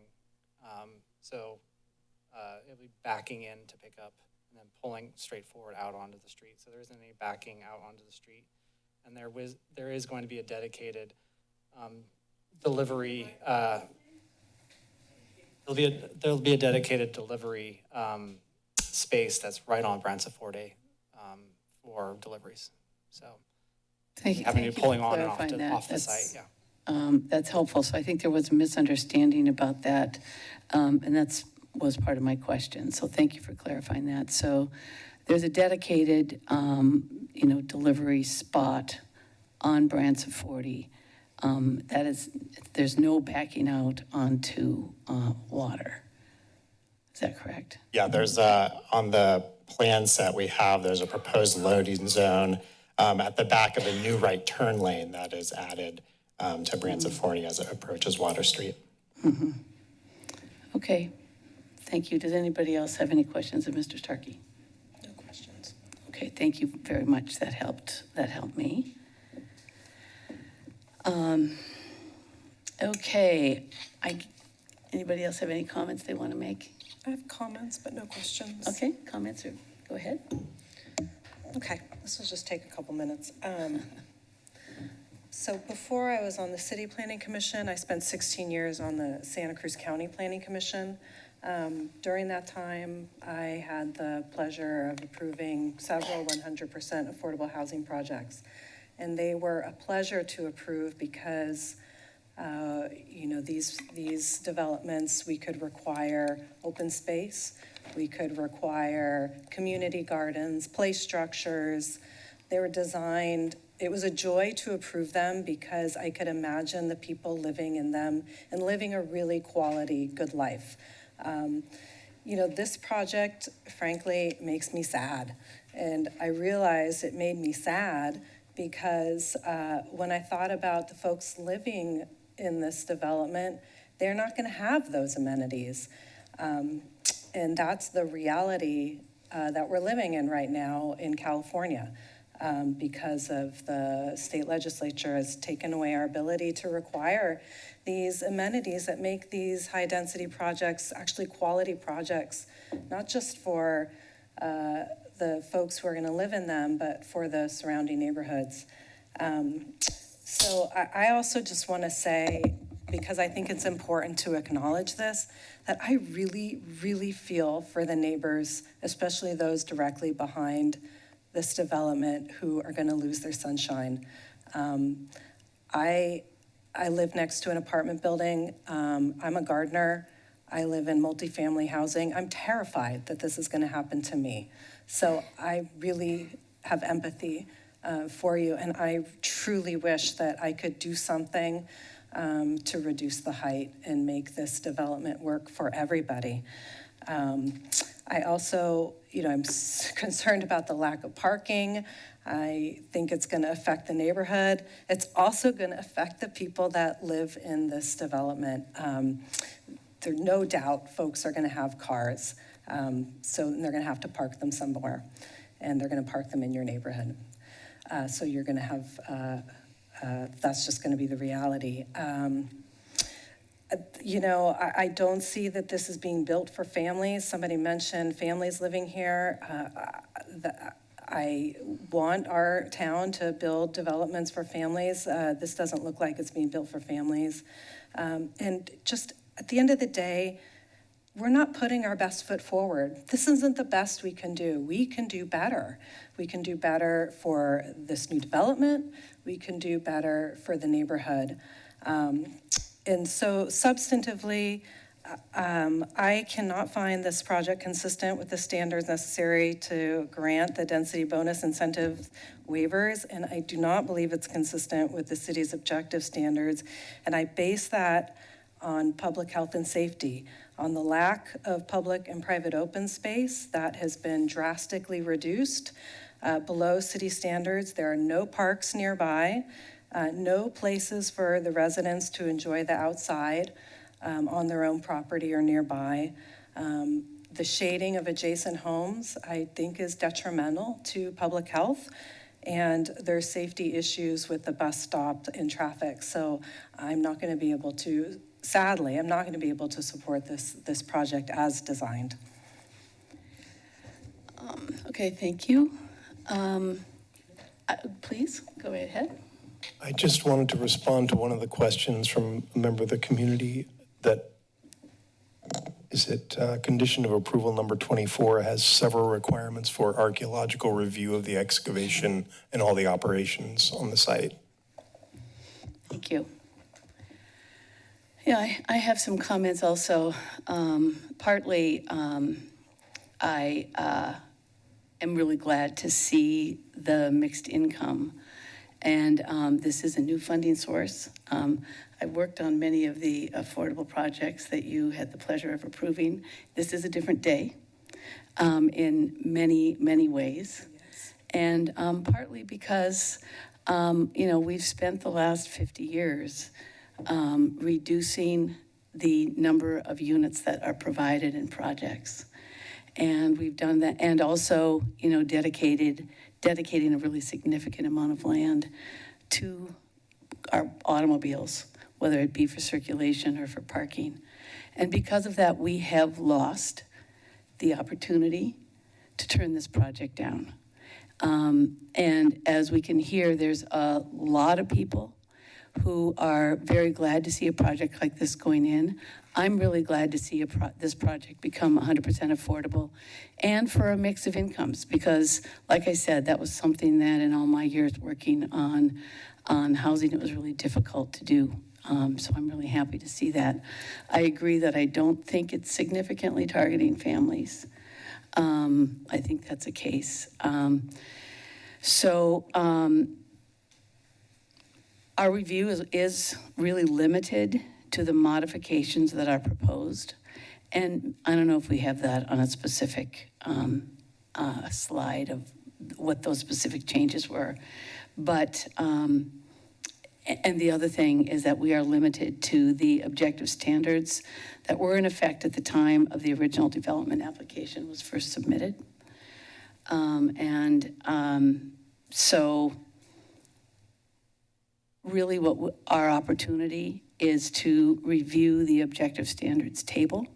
so it'll be backing in to pick up and then pulling straight forward out onto the street. So there isn't any backing out onto the street. And there is going to be a dedicated delivery, there'll be a dedicated delivery space that's right on Branson 40 for deliveries. So having you pulling on and off the site, yeah. That's helpful. So I think there was a misunderstanding about that, and that's was part of my question. So thank you for clarifying that. So there's a dedicated, delivery spot on Branson 40. That is, there's no backing out onto water. Is that correct? Yeah, there's on the plan set we have, there's a proposed loading zone at the back of a new right turn lane that is added to Branson 40 as it approaches Water Street. Okay, thank you. Does anybody else have any questions of Mr. Starkey? No questions. Okay, thank you very much. That helped me. Okay, anybody else have any comments they want to make? I have comments, but no questions. Okay, comments, or go ahead. Okay, this will just take a couple minutes. So before I was on the City Planning Commission, I spent 16 years on the Santa Cruz County Planning Commission. During that time, I had the pleasure of approving several 100% affordable housing projects. And they were a pleasure to approve because these developments, we could require open space, we could require community gardens, play structures. They were designed, it was a joy to approve them because I could imagine the people living in them and living a really quality, good life. This project, frankly, makes me sad. And I realized it made me sad because when I thought about the folks living in this development, they're not going to have those amenities. And that's the reality that we're living in right now in California because of the state legislature has taken away our ability to require these amenities that make these high-density projects actually quality projects, not just for the folks who are going to live in them, but for the surrounding neighborhoods. So I also just want to say, because I think it's important to acknowledge this, that I really, really feel for the neighbors, especially those directly behind this development who are going to lose their sunshine. I live next to an apartment building. I'm a gardener. I live in multifamily housing. I'm terrified that this is going to happen to me. So I really have empathy for you, and I truly wish that I could do something to reduce the height and make this development work for everybody. I also, I'm concerned about the lack of parking. I think it's going to affect the neighborhood. It's also going to affect the people that live in this development. There's no doubt folks are going to have cars, so they're going to have to park them somewhere, and they're going to park them in your neighborhood. So you're going to have, that's just going to be the reality. I don't see that this is being built for families. Somebody mentioned families living here. I want our town to build developments for families. This doesn't look like it's being built for families. And just at the end of the day, we're not putting our best foot forward. This isn't the best we can do. We can do better. We can do better for this new development. We can do better for the neighborhood. And so substantively, I cannot find this project consistent with the standards necessary to grant the density bonus incentive waivers, and I do not believe it's consistent with the city's objective standards. And I base that on public health and safety, on the lack of public and private open space that has been drastically reduced below city standards. There are no parks nearby. No places for the residents to enjoy the outside on their own property or nearby. The shading of adjacent homes, I think, is detrimental to public health, and there's safety issues with the bus stop and traffic. So I'm not going to be able to, sadly, I'm not going to be able to support this project as designed. Okay, thank you. Please, go ahead. I just wanted to respond to one of the questions from a member of the community that, is it condition of approval number 24 has several requirements for archaeological review of the excavation and all the operations on the site. Thank you. Yeah, I have some comments also. Partly, I am really glad to see the mixed income And this is a new funding source. I worked on many of the affordable projects that you had the pleasure of approving. This is a different day in many, many ways. And partly because, we've spent the last 50 years reducing the number of units that are provided in projects. And we've done that, and also, dedicating a really significant amount of land to our automobiles, whether it be for circulation or for parking. And because of that, we have lost the opportunity to turn this project down. And as we can hear, there's a lot of people who are very glad to see a project like this going in. I'm really glad to see this project become 100% affordable and for a mix of incomes, because like I said, that was something that in all my years working on housing, it was really difficult to do. So I'm really happy to see that. I agree that I don't think it's significantly targeting families. I think that's a case. Our review is really limited to the modifications that are proposed. And I don't know if we have that on a specific slide of what those specific changes were. But, and the other thing is that we are limited to the objective standards that were in effect at the time of the original development application was first submitted. So really what our opportunity is to review the objective standards table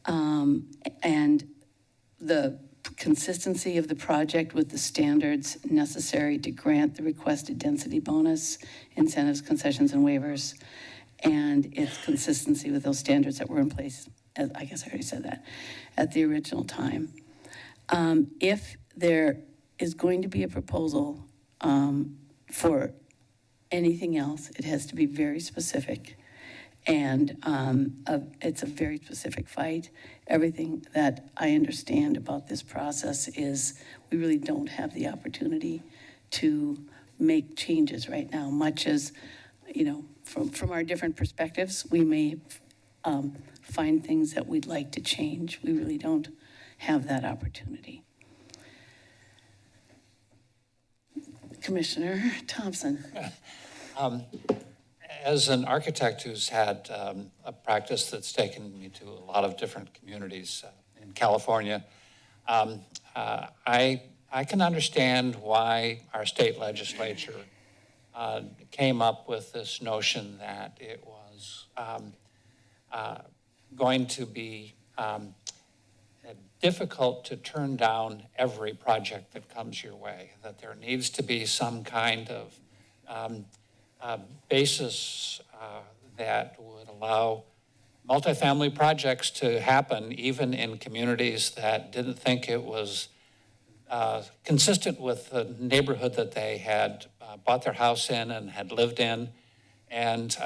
and the consistency of the project with the standards necessary to grant the requested density bonus, incentives, concessions, and waivers, and its consistency with those standards that were in place, as I guess I already said that, at the original time. If there is going to be a proposal for anything else, it has to be very specific. And it's a very specific fight. Everything that I understand about this process is we really don't have the opportunity to make changes right now, much as, from our different perspectives, we may find things that we'd like to change. We really don't have that opportunity. Commissioner Thompson. As an architect who's had a practice that's taken me to a lot of different communities in California, I can understand why our state legislature came up with this notion that it was going to be difficult to turn down every project that comes your way, that there needs to be some kind of basis that would allow multifamily projects to happen even in communities that didn't think it was consistent with the neighborhood that they had bought their house in and had lived in. And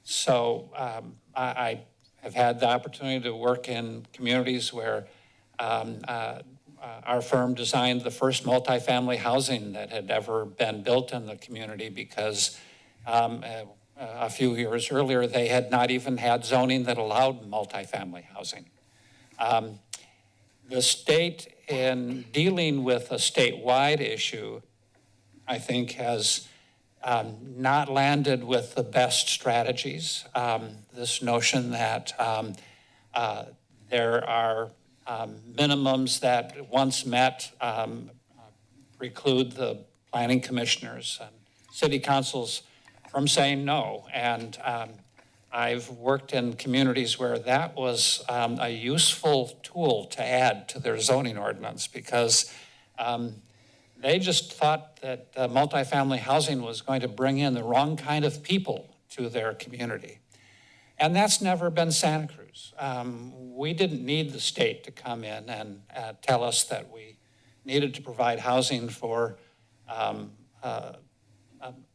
so I have had the opportunity to work in communities where our firm designed the first multifamily housing that had ever been built in the community because a few years earlier, they had not even had zoning that allowed multifamily housing. The state, in dealing with a statewide issue, I think has not landed with the best strategies. This notion that there are minimums that once met preclude the planning commissioners and city councils from saying no. And I've worked in communities where that was a useful tool to add to their zoning ordinance because they just thought that multifamily housing was going to bring in the wrong kind of people to their community. And that's never been Santa Cruz. We didn't need the state to come in and tell us that we needed to provide housing for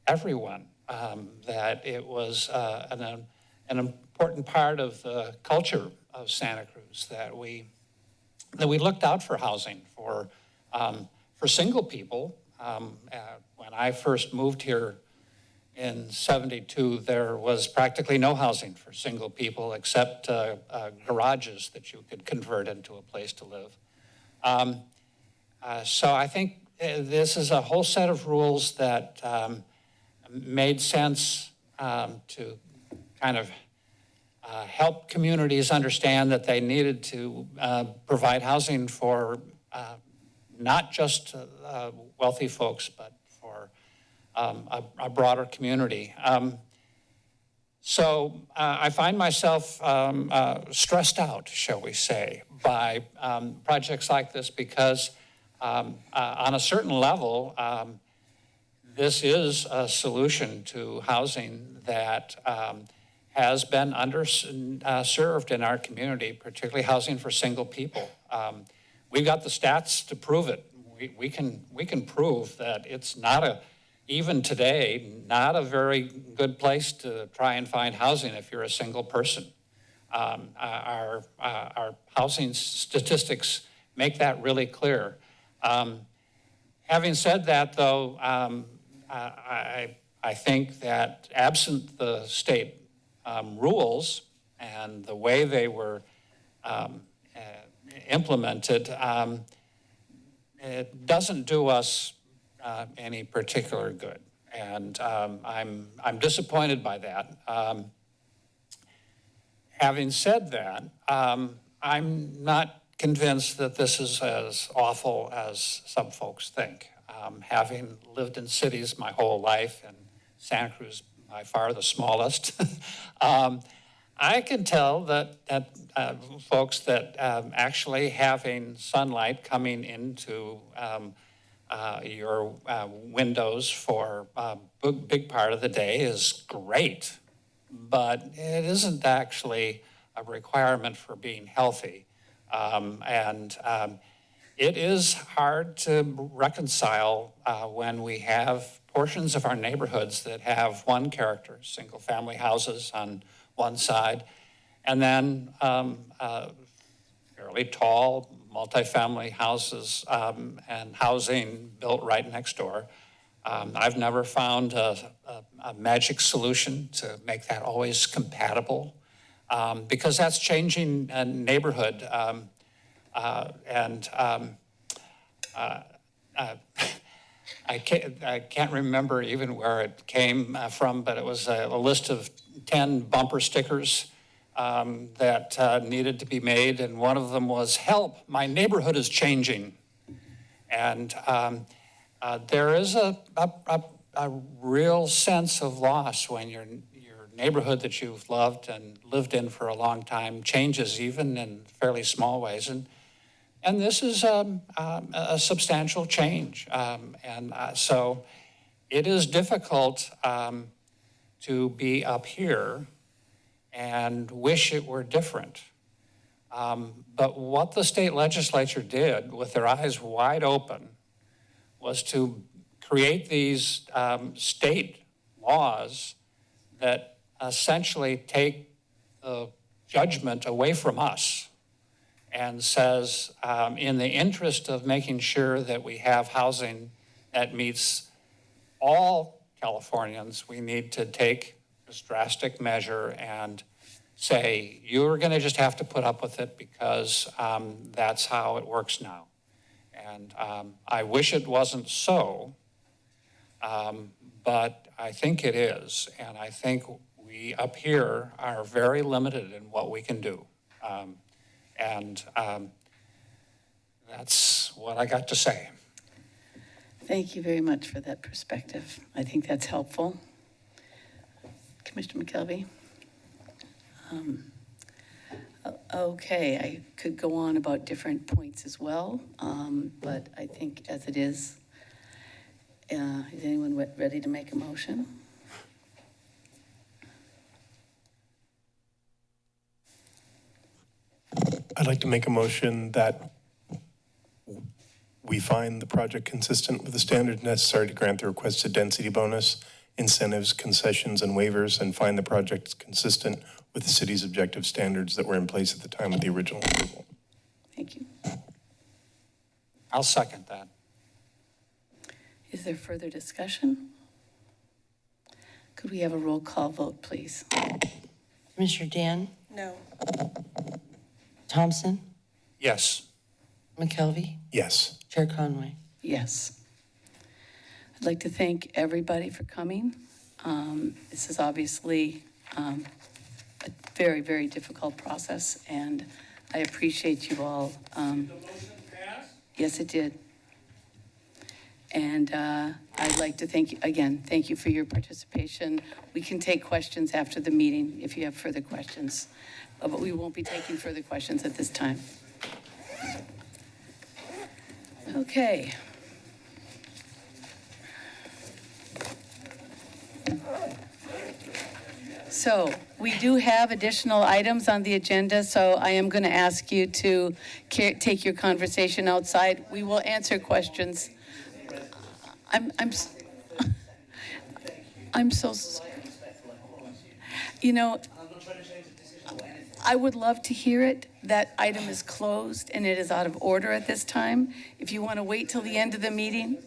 everyone, that it was an important part of the culture of Santa Cruz, that we looked out for housing for single people When I first moved here in '72, there was practically no housing for single people except garages that you could convert into a place to live. So I think this is a whole set of rules that made sense to kind of help communities understand that they needed to provide housing for not just wealthy folks, but for a broader community. So I find myself stressed out, shall we say, by projects like this because on a certain level, this is a solution to housing that has been underserved in our community, particularly housing for single people. We've got the stats to prove it. We can prove that it's not even today, not a very good place to try and find housing if you're a single person. Our housing statistics make that really clear. Having said that, though, I think that absent the state rules and the way they were implemented, it doesn't do us any particular good. And I'm disappointed by that. Having said that, I'm not convinced that this is as awful as some folks think. Having lived in cities my whole life, and Santa Cruz by far the smallest, I can tell that folks that actually having sunlight coming into your windows for a big part of the day is great, but it isn't actually a requirement for being healthy. It is hard to reconcile when we have portions of our neighborhoods that have one character, single-family houses on one side, and then fairly tall multifamily houses and housing built right next door. I've never found a magic solution to make that always compatible because that's changing a neighborhood. I can't remember even where it came from, but it was a list of 10 bumper stickers that needed to be made, and one of them was, "Help, my neighborhood is changing." And there is a real sense of loss when your neighborhood that you've loved and lived in for a long time changes, even in fairly small ways. And this is a substantial change. So it is difficult to be up here and wish it were different. But what the state legislature did with their eyes wide open was to create these state laws that essentially take the judgment away from us and says, in the interest of making sure that we have housing that meets all Californians, we need to take this drastic measure and say, you're going to just have to put up with it because that's how it works now. And I wish it wasn't so, but I think it is. And I think we up here are very limited in what we can do. That's what I got to say. Thank you very much for that perspective. I think that's helpful. Commissioner McKelvey? Okay, I could go on about different points as well, but I think as it is anyone ready to make a motion? I'd like to make a motion that we find the project consistent with the standards necessary to grant the requested density bonus, incentives, concessions, and waivers, and find the project consistent with the city's objective standards that were in place at the time of the original approval. Thank you. I'll second that. Is there further discussion? Could we have a roll call vote, please? Commissioner Dan? No. Thompson? Yes. McKelvey? Yes. Chair Conway? Yes. I'd like to thank everybody for coming. This is obviously a very, very difficult process, and I appreciate you all. Did the motion pass? Yes, it did. And I'd like to thank you for your participation. We can take questions after the meeting if you have further questions, but we won't be taking further questions at this time. Okay. So we do have additional items on the agenda, so I am going to ask you to take your conversation outside. We will answer questions. I'm so, you know, I would love to hear it. That item is closed and it is out of order at this time. If you want to wait till the end of the meeting,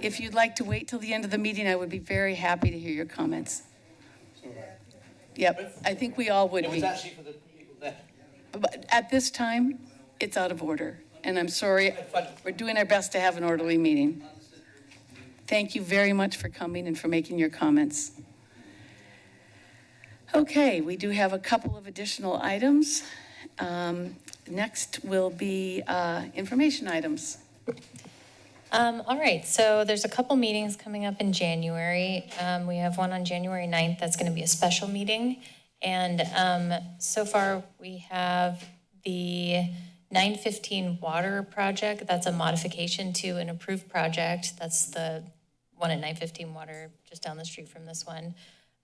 if you'd like to wait till the end of the meeting, I would be very happy to hear your comments. Yep, I think we all would be. It was actually for the people there. But at this time, it's out of order. And I'm sorry, we're doing our best to have an orderly meeting. Thank you very much for coming and for making your comments. Okay, we do have a couple of additional items. Next will be information items. All right, so there's a couple meetings coming up in January. We have one on January 9th that's going to be a special meeting. And so far, we have the 915 water project. That's a modification to an approved project. That's the one at 915 water, just down the street from this one.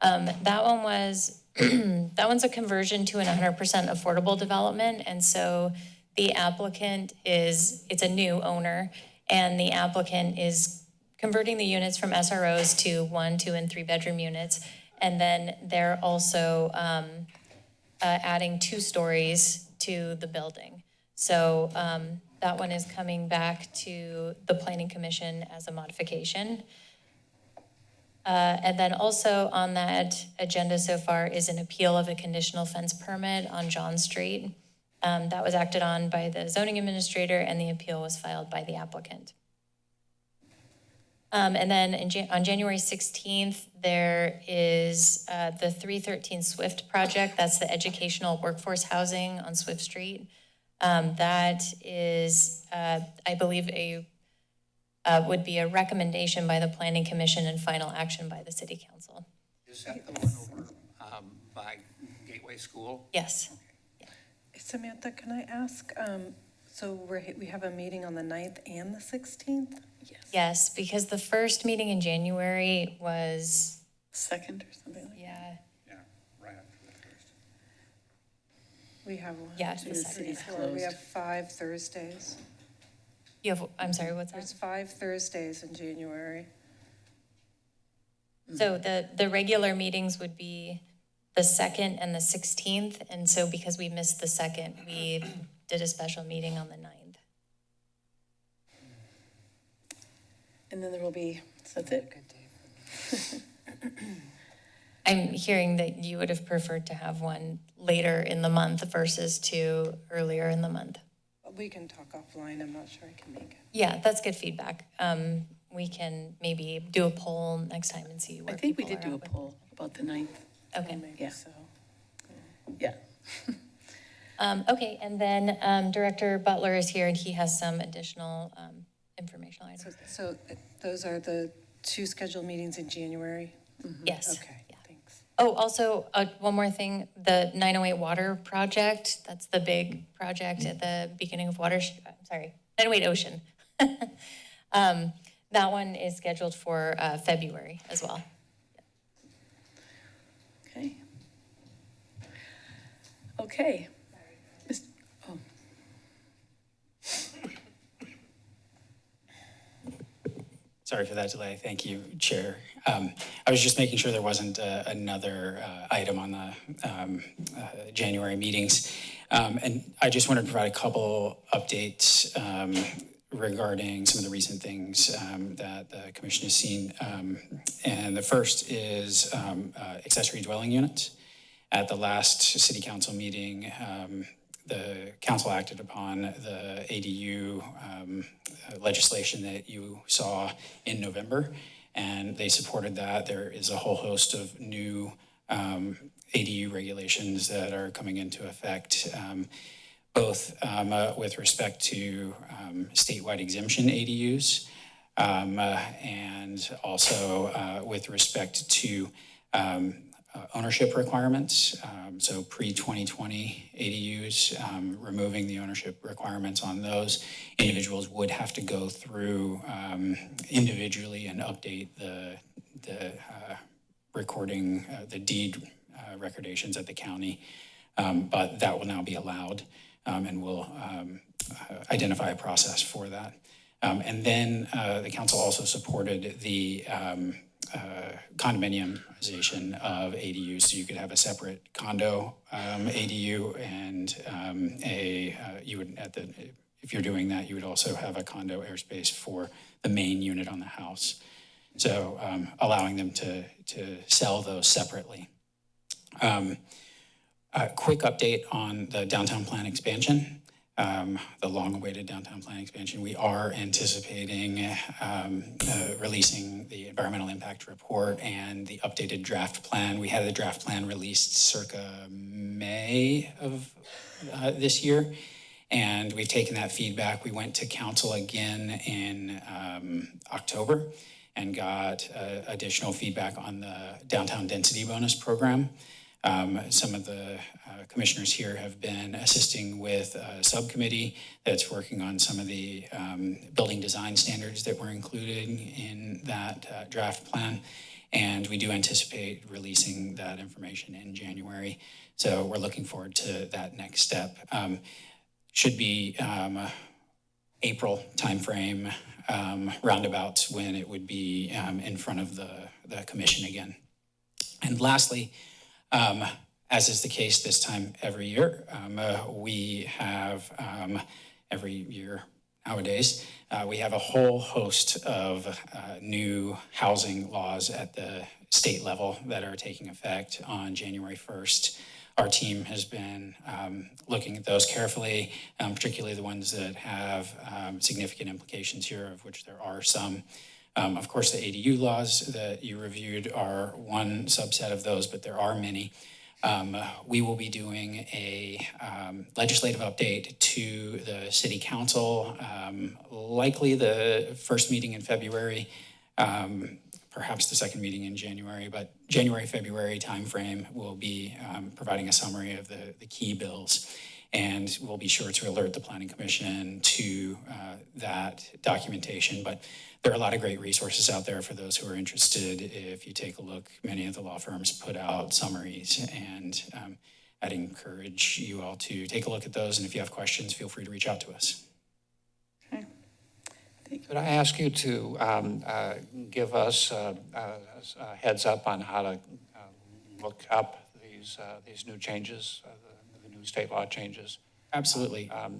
That one was, that one's a conversion to an 100% affordable development. And so the applicant it's a new owner, and the applicant is converting the units from SROs to 1, 2, and 3 bedroom units. And then they're also adding 2 stories to the building. So that one is coming back to the Planning Commission as a modification. And then also on that agenda so far is an appeal of a conditional fence permit on John Street. That was acted on by the zoning administrator, and the appeal was filed by the applicant. And then on January 16th, there is the 313 Swift project. That's the educational workforce housing on Swift Street. That is, I believe, would be a recommendation by the Planning Commission and final action by the City Council. Is that the one over by Gateway School? Yes. Samantha, can I ask, so we have a meeting on the 9th and the 16th? Yes, because the first meeting in January was... Second or something like that? Yeah. Yeah, right after the first. We have one, Yeah, it's the 2, second. 3, 4. We have 5 Thursdays. You have, I'm sorry, what's that? There's 5 Thursdays in January. So the regular meetings would be the 2nd and the 16th, and so because we missed the 2nd, we did a special meeting on the 9th. And then there will be, so that's it? I'm hearing that you would have preferred to have one later in the month versus 2 earlier in the month. We can talk offline, I'm not sure I can make it. Yeah, that's good feedback. We can maybe do a poll next time and see where I think we people did are do a at with- poll about the 9th. Okay. Yeah. So, Yeah. Okay, and then Director Butler is here and he has some additional informational items. so those are the 2 scheduled meetings in January? Yes. Okay, thanks. Oh, also, one more thing, the 908 water project, that's the big project at the beginning of 908 Ocean. That one is scheduled for February as well. Okay. Okay. Oh. Sorry for that delay. Thank you, Chair. I was just making sure there wasn't another item on the January meetings. And I just wanted to provide a couple updates regarding some of the recent things that the commission has seen. And the first is accessory dwelling units. At the last city council meeting, the council acted upon the ADU legislation that you saw in November, and they supported that. There is a whole host of new ADU regulations that are coming into effect, both with respect to statewide exemption ADUs and also with respect to ownership requirements. So pre-2020 ADUs, removing the ownership requirements on those. Individuals would have to go through individually and update the recording, the deed recordations at the county, but that will now be allowed, and we'll identify a process for that. And then the council also supported the condominiumization of ADUs, so you could have a separate condo ADU and you would if you're doing that, you would also have a condo airspace for the main unit on the house. So allowing them to sell those separately. A quick update on the downtown plan expansion. The long-awaited downtown plan expansion. We are anticipating releasing the environmental impact report and the updated draft plan. We had the draft plan released circa May of this year, and we've taken that feedback. We went to council again in October and got additional feedback on the downtown density bonus program. Some of the commissioners here have been assisting with a subcommittee that's working on some of the building design standards that were included in that draft plan. And we do anticipate releasing that information in January. So we're looking forward to that next step. Should be April timeframe, roundabouts when it would be in front of the commission again. And lastly, as is the case this time every year, we have every year nowadays, we have a whole host of new housing laws at the state level that are taking effect on January 1st. Our team has been looking at those carefully, particularly the ones that have significant implications here, of which there are some. Of course, the ADU laws that you reviewed are one subset of those, but there are many. We will be doing a legislative update to the city council, likely the first meeting in February, perhaps the second meeting in January, but January, February timeframe, we'll be providing a summary of the key bills. And we'll be sure to alert the Planning Commission to that documentation. But there are a lot of great resources out there for those who are interested. If you take a look, many of the law firms put out summaries, and I'd encourage you all to take a look at those. And if you have questions, feel free to reach out to us. Okay. Could I ask you to give us a heads up on how to look up these new changes, the new state law changes? Absolutely. I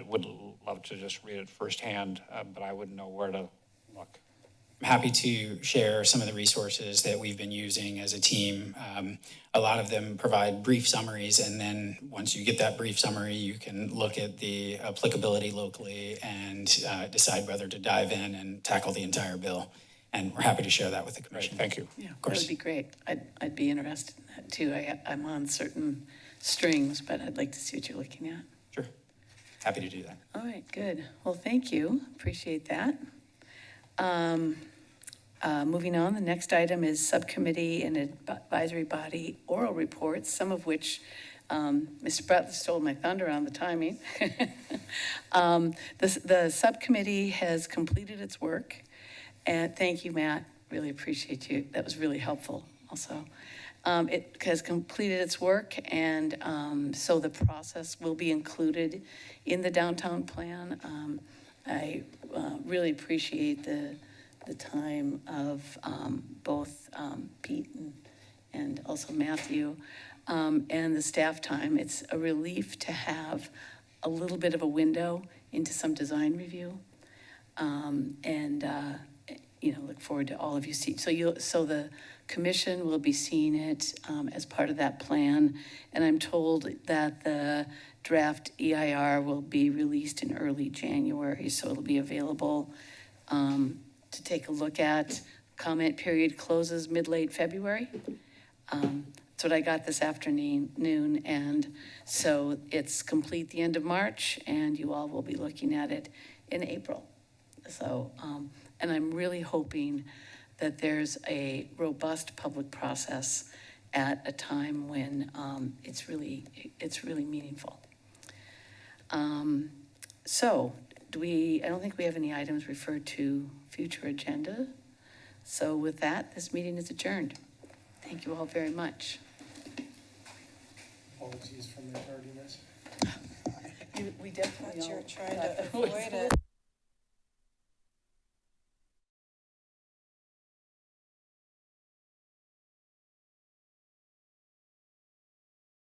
would love to just read it firsthand, but I wouldn't know where to look. I'm happy to share some of the resources that we've been using as a team. A lot of them provide brief summaries, and then once you get that brief summary, you can look at the applicability locally and decide whether to dive in and tackle the entire bill. And we're happy to share that with the commission. Thank you. Yeah, of course. That would be great. I'd be interested in that too. I'm on certain strings, but I'd like to see what you're looking at. Sure. Happy to do that. All right, good. Well, thank you. Appreciate that. Moving on, the next item is subcommittee and advisory body oral reports, some of which Mr. Butler stole my thunder on the timing. The subcommittee has completed its work, and thank you, Matt. Really appreciate you. That was really helpful also. It has completed its work, and so the process will be included in the downtown plan. I really appreciate the time of both Pete and also Matthew and the staff time. It's a relief to have a little bit of a window into some design review. Look forward to all of you see. So the commission will be seeing it as part of that plan. And I'm told that the draft EIR will be released in early January, so it'll be available to take a look at. Comment period closes mid-late February. That's what I got this afternoon, and so it's complete the end of March, and you all will be looking at it in April. So, and I'm really hoping that there's a robust public process at a time when it's really meaningful. So, I don't think we have any items referred to future agenda. So with that, this meeting is adjourned. Thank you all very much. Apologies for my tardiness. We definitely You're all- trying to avoid it.